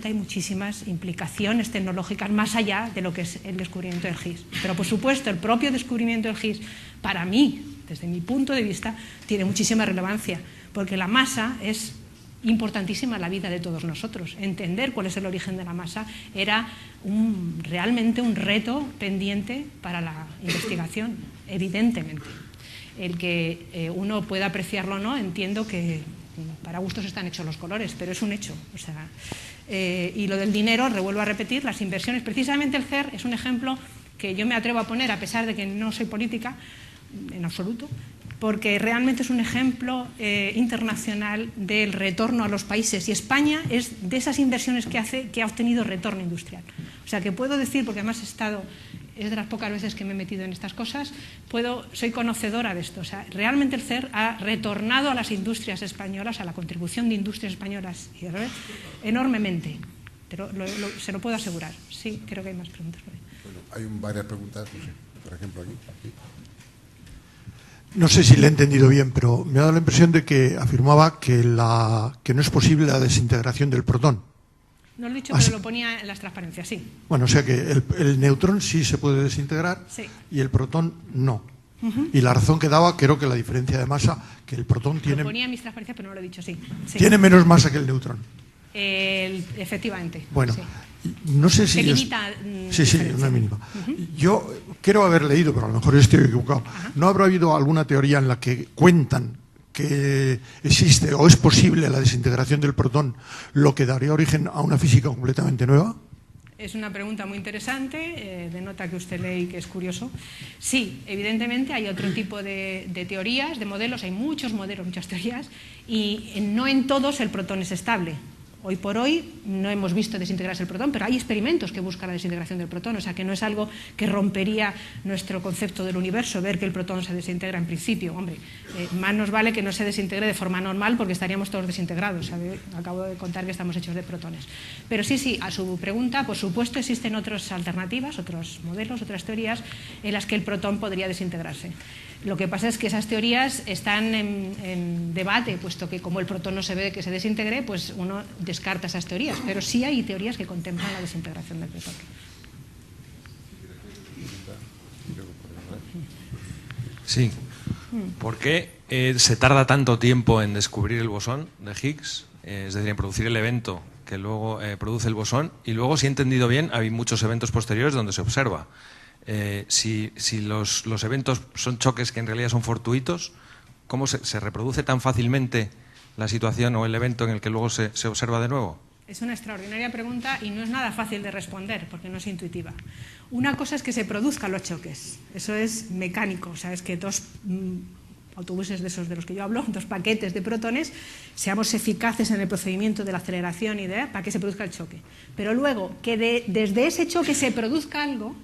hay muchísimas implicaciones tecnológicas más allá de lo que es el descubrimiento del Higgs. Pero, por supuesto, el propio descubrimiento del Higgs, para mí, desde mi punto de vista, tiene muchísima relevancia, porque la masa es importantísima en la vida de todos nosotros. Entender cuál es el origen de la masa era realmente un reto pendiente para la investigación, evidentemente. El que uno pueda apreciarlo o no, entiendo que para gustos están hechos los colores, pero es un hecho. O sea, y lo del dinero, revuelvo a repetir, las inversiones, precisamente el CERN es un ejemplo que yo me atrevo a poner, a pesar de que no soy política en absoluto, porque realmente es un ejemplo internacional del retorno a los países, y España es de esas inversiones que ha obtenido retorno industrial. O sea, que puedo decir, porque además es de las pocas veces que me he metido en estas cosas, soy conocedora de esto. O sea, realmente el CERN ha retornado a las industrias españolas, a la contribución de industrias españolas, enormemente. Pero se lo puedo asegurar. Sí, creo que hay más preguntas por ahí. Bueno, hay varias preguntas, no sé, por ejemplo, aquí. No sé si le he entendido bien, pero me ha dado la impresión de que afirmaba que no es posible la desintegración del protón. No lo he dicho, pero lo ponía en las transparencias, sí. Bueno, o sea que el neutrón sí se puede desintegrar, sí, y el protón no. Y la razón que daba, creo que la diferencia de masa, que el protón tiene... Lo ponía en mis transparencias, pero no lo he dicho, sí. Tiene menos masa que el neutrón. Efectivamente. Bueno, sí. No sé si... Se limita... Sí, una mínima. Yo quiero haber leído, pero a lo mejor estoy equivocado. ¿No habrá habido alguna teoría en la que cuentan que existe o es posible la desintegración del protón, lo que daría origen a una física completamente nueva? Es una pregunta muy interesante, denota que usted lee y que es curioso. Sí, evidentemente hay otro tipo de teorías, de modelos, hay muchos modelos, muchas teorías, y no en todos el protón es estable. Hoy por hoy no hemos visto desintegrarse el protón, pero hay experimentos que buscan la desintegración del protón, o sea que no es algo que rompería nuestro concepto del universo, ver que el protón se desintegra en principio. Hombre, más nos vale que no se desintegre de forma normal porque estaríamos todos desintegrados. Acabo de contar que estamos hechos de protones. Pero sí, a su pregunta, por supuesto existen otras alternativas, otros modelos, otras teorías en las que el protón podría desintegrarse. Lo que pasa es que esas teorías están en debate, puesto que como el protón no se ve que se desintegre, pues uno descarta esas teorías, pero sí hay teorías que contemplan la desintegración del protón. Sí. ¿Por qué se tarda tanto tiempo en descubrir el bosón de Higgs? Es decir, en producir el evento que luego produce el bosón, y luego, si he entendido bien, hay muchos eventos posteriores donde se observa Si los eventos son choques que en realidad son fortuitos, ¿cómo se reproduce tan fácilmente la situación o el evento en el que luego se observa de nuevo? Es una extraordinaria pregunta y no es nada fácil de responder porque no es intuitiva. Una cosa es que se produzcan los choques, eso es mecánico, o sea, es que dos autobuses de esos de los que yo hablo, dos paquetes de protones, seamos eficaces en el procedimiento de la aceleración y para que se produzca el choque. Pero luego, que desde ese choque se produzca algo,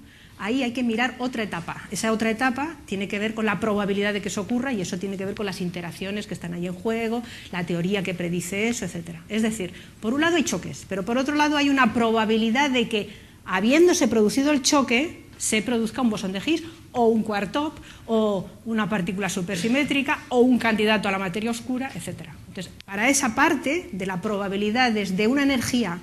ahí hay que mirar otra etapa. Esa otra etapa tiene que ver con la probabilidad de que eso ocurra y eso tiene que ver con las interacciones que están ahí en juego, la teoría que predice eso, etc. Es decir, por un lado hay choques, pero por otro lado hay una probabilidad de que, habiéndose producido el choque, se produzca un bosón de Higgs o un quark-top o una partícula supersimétrica o un candidato a la materia oscura, etc. Entonces, para esa parte de la probabilidad desde una energía,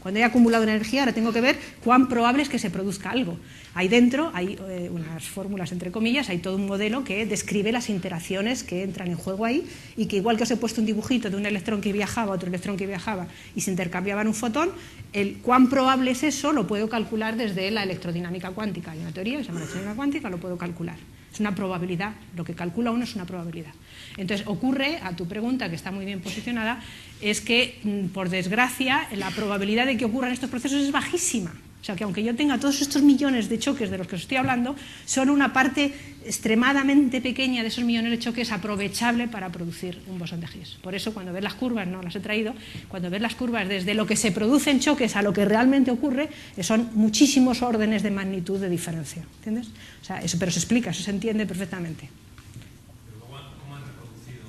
cuando he acumulado energía, ahora tengo que ver cuán probable es que se produzca algo. Ahí dentro hay unas fórmulas, entre comillas, hay todo un modelo que describe las interacciones que entran en juego ahí y que igual que os he puesto un dibujito de un electrón que viajaba, otro electrón que viajaba y se intercambiaban un fotón, el cuán probable es eso lo puedo calcular desde la electrodinámica cuántica. Hay una teoría que se llama electrodinámica cuántica, lo puedo calcular. Es una probabilidad, lo que calcula uno es una probabilidad. Entonces, ocurre, a tu pregunta, que está muy bien posicionada, es que, por desgracia, la probabilidad de que ocurran estos procesos es bajísima. O sea, que aunque yo tenga todos estos millones de choques de los que os estoy hablando, son una parte extremadamente pequeña de esos millones de choques aprovechable para producir un bosón de Higgs. Por eso, cuando ves las curvas, no las he traído, cuando ves las curvas desde lo que se produce en choques a lo que realmente ocurre, son muchísimos órdenes de magnitud de diferencia. ¿Entiendes? O sea, eso, pero se explica, eso se entiende perfectamente. ¿Cómo han reproducido?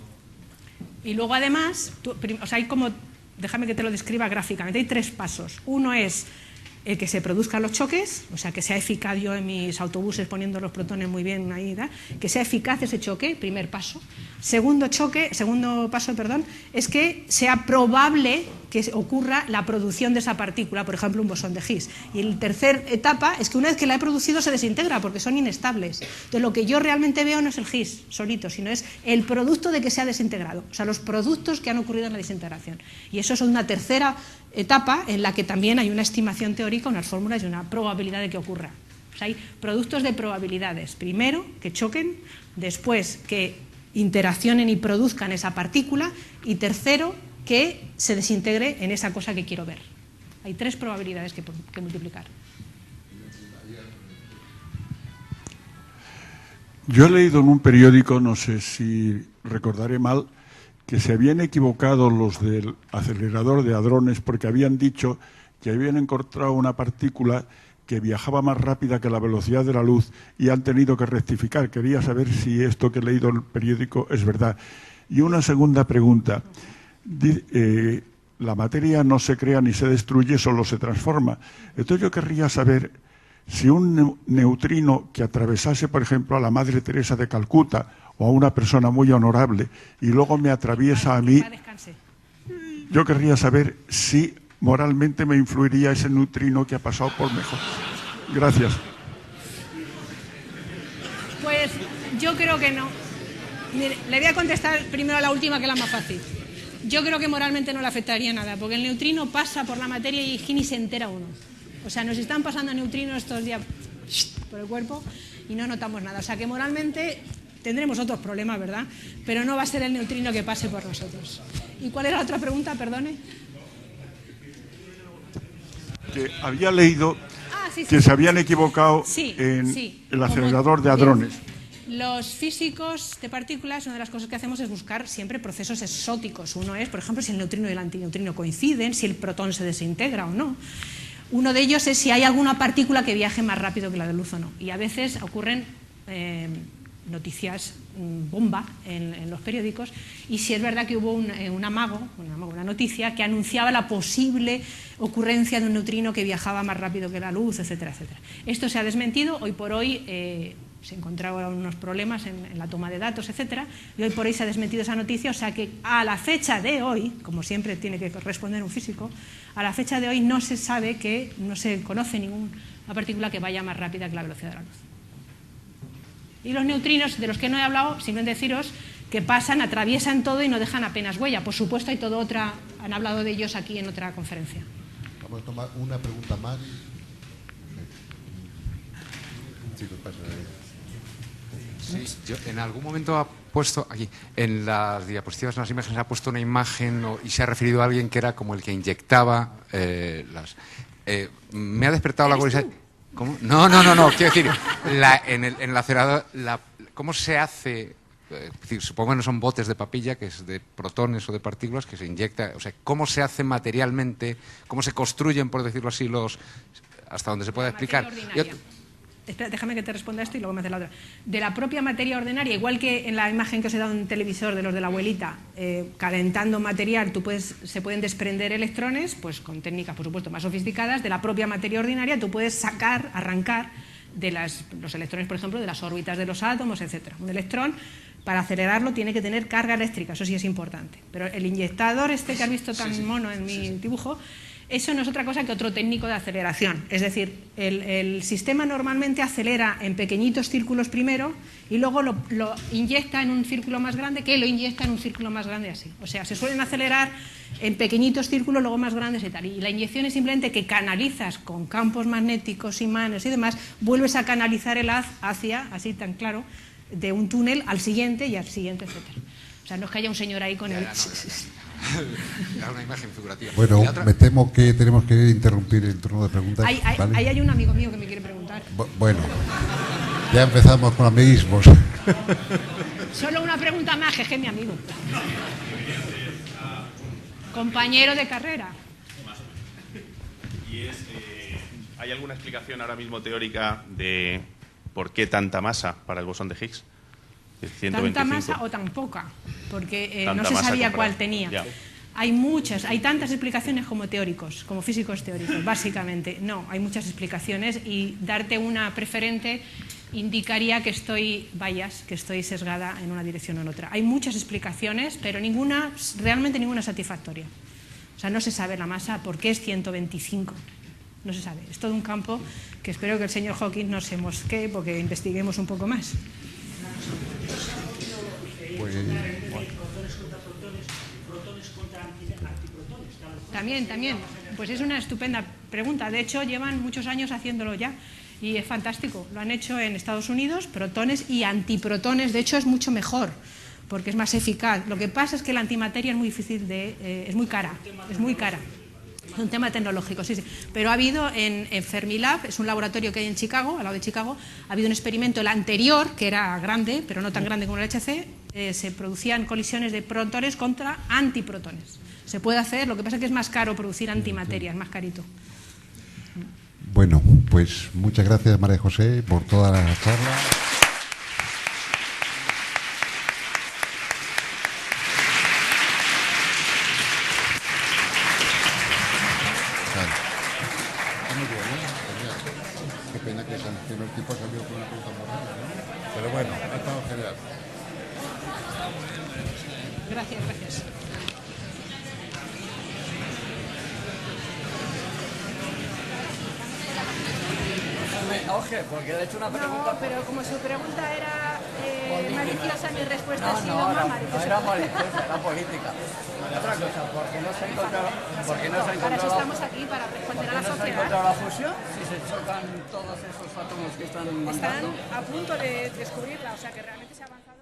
Y luego, además, hay como, déjame que te lo describa gráficamente, hay 3 pasos. Uno es el que se produzcan los choques, o sea, que sea eficaz yo en mis autobuses poniendo los protones muy bien ahí, que sea eficaz ese choque, primer paso. Segundo paso, es que sea probable que ocurra la producción de esa partícula, por ejemplo, un bosón de Higgs. Y la tercera etapa es que una vez que la he producido se desintegra porque son inestables. Entonces, lo que yo realmente veo no es el Higgs solito, sino es el producto de que se ha desintegrado, o sea, los productos que han ocurrido en la desintegración. Y eso es una tercera etapa en la que también hay una estimación teórica, unas fórmulas y una probabilidad de que ocurra. O sea, hay productos de probabilidades. Primero, que choquen, después, que interaccionen y produzcan esa partícula, y tercero, que se desintegre en esa cosa que quiero ver. Hay 3 probabilidades que multiplicar. Yo he leído en un periódico, no sé si recordaré mal, que se habían equivocado los del acelerador de hadrones porque habían dicho que habían encontrado una partícula que viajaba más rápida que la velocidad de la luz y han tenido que rectificar. Quería saber si esto que he leído en el periódico es verdad. Y una segunda pregunta. La materia no se crea ni se destruye, solo se transforma. Entonces yo querría saber si un neutrino que atravesase, por ejemplo, a la Madre Teresa de Calcuta o a una persona muy honorable y luego me atraviesa a mí, yo querría saber si moralmente me influiría ese neutrino que ha pasado por mejor. Gracias. Pues yo creo que no. Mire, le voy a contestar primero a la última, que es la más fácil. Yo creo que moralmente no le afectaría nada, porque el neutrino pasa por la materia y ni se entera uno. O sea, nos están pasando neutrinos estos días por el cuerpo y no notamos nada. O sea, que moralmente tendremos otros problemas, ¿verdad? Pero no va a ser el neutrino que pase por nosotros. ¿Y cuál era la otra pregunta? Perdone. Que había leído que se habían equivocado en el acelerador de hadrones. Los físicos de partículas, una de las cosas que hacemos es buscar siempre procesos exóticos. Uno es, por ejemplo, si el neutrino y el antineutrino coinciden, si el protón se desintegra o no. Uno de ellos es si hay alguna partícula que viaje más rápido que la de luz o no. Y a veces ocurren noticias bomba en los periódicos, y si es verdad que hubo una noticia que anunciaba la posible ocurrencia de un neutrino que viajaba más rápido que la luz, etcétera, etcétera. Esto se ha desmentido. Hoy por hoy se encontraron unos problemas en la toma de datos, etcétera, y hoy por hoy se ha desmentido esa noticia. O sea que a la fecha de hoy, como siempre tiene que responder un físico, a la fecha de hoy no se sabe no se conoce ninguna partícula que vaya más rápida que la velocidad de la luz. Y los neutrinos, de los que no he hablado, simplemente deciros que pasan, atraviesan todo y no dejan apenas huella. Por supuesto, hay todo otra, han hablado de ellos aquí en otra conferencia. Vamos a tomar una pregunta más. Chicos, pasa ahí. Sí, yo en algún momento ha puesto aquí, en las diapositivas, en las imágenes, ha puesto una imagen y se ha referido a alguien que era como el que inyectaba las... me ha despertado la curiosidad. ¿Cómo? No, quiero decir, en el acelerador, ¿cómo se hace? Es decir, supongo que no son botes de papilla, que es de protones o de partículas que se inyecta. O sea, ¿cómo se hace materialmente? ¿Cómo se construyen, por decirlo así, hasta donde se pueda explicar? Espera, déjame que te responda esto y luego me hace la otra. De la propia materia ordinaria, igual que en la imagen que os he dado en el televisor de los de la abuelita, calentando material se pueden desprender electrones, pues con técnicas, por supuesto, más sofisticadas. De la propia materia ordinaria tú puedes arrancar de los electrones, por ejemplo, de las órbitas de los átomos, etc. Un electrón, para acelerarlo, tiene que tener carga eléctrica, eso sí es importante. Pero el inyectador que has visto tan mono en mi dibujo, eso no es otra cosa que otro técnico de aceleración. Es decir, el sistema normalmente acelera en pequeñitos círculos primero y luego lo inyecta en un círculo más grande, que lo inyecta en un círculo más grande, así. O sea, se suelen acelerar en pequeñitos círculos, luego más grandes y tal. Y la inyección es simplemente que canalizas con campos magnéticos, imanes y demás, vuelves a canalizar el haz hacia, así tan claro, de un túnel al siguiente y al siguiente, etc. O sea, no es que haya un señor ahí con el... Era una imagen figurativa. Bueno, me temo que tenemos que interrumpir el turno de preguntas. ¿vale? Ahí hay un amigo mío que me quiere preguntar. Bueno, ya empezamos con amiguismos. Solo una pregunta más, jeje, mi amigo. Compañero de carrera. Y ¿hay alguna explicación ahora mismo teórica de por qué tanta masa para el bosón de Higgs? ¿Tanta masa o tan poca? Porque no se sabía cuál tenía. Ya. Hay tantas explicaciones como teóricos, como físicos teóricos, básicamente. No, hay muchas explicaciones y darte una preferente indicaría que estoy sesgada en una dirección o en otra. Hay muchas explicaciones, pero realmente ninguna satisfactoria. O sea, no se sabe la masa, ¿por qué es 125? No se sabe. Es todo un campo que espero que el señor Hawking no se mosquee porque investiguemos un poco más. Pues, También. Pues es una estupenda pregunta. De hecho, llevan muchos años haciéndolo ya y es fantástico. Lo han hecho en Estados Unidos, protones y antiprotones. De hecho, es mucho mejor porque es más eficaz. Lo que pasa es que la antimateria es muy difícil es muy cara. Es muy cara. Es un tema tecnológico, sí. Pero ha habido en Fermilab, es un laboratorio que hay en Chicago, al lado de Chicago, ha habido un experimento, el anterior, que era grande, pero no tan grande como el HC, se producían colisiones de protones contra antiprotones. Se puede hacer, lo que pasa es que es más caro producir antimateria, es más carito. Bueno, pues muchas gracias, María José, por toda la charla. Qué pena que el primer tipo ha salido con una pregunta moral, ¿no? Pero bueno, ha estado genial. Gracias. Oje, porque le he hecho una pregunta. No, pero como su pregunta era maliciosa, mi respuesta ha sido No más maliciosa. era maliciosa, era política. Otra cosa, ¿por qué no se ha encontrado Para eso estamos aquí, para responder a la sociedad. la fusión? Si se chocan todos esos átomos que están mandando. Están a punto de descubrirla, o sea que realmente se ha avanzado.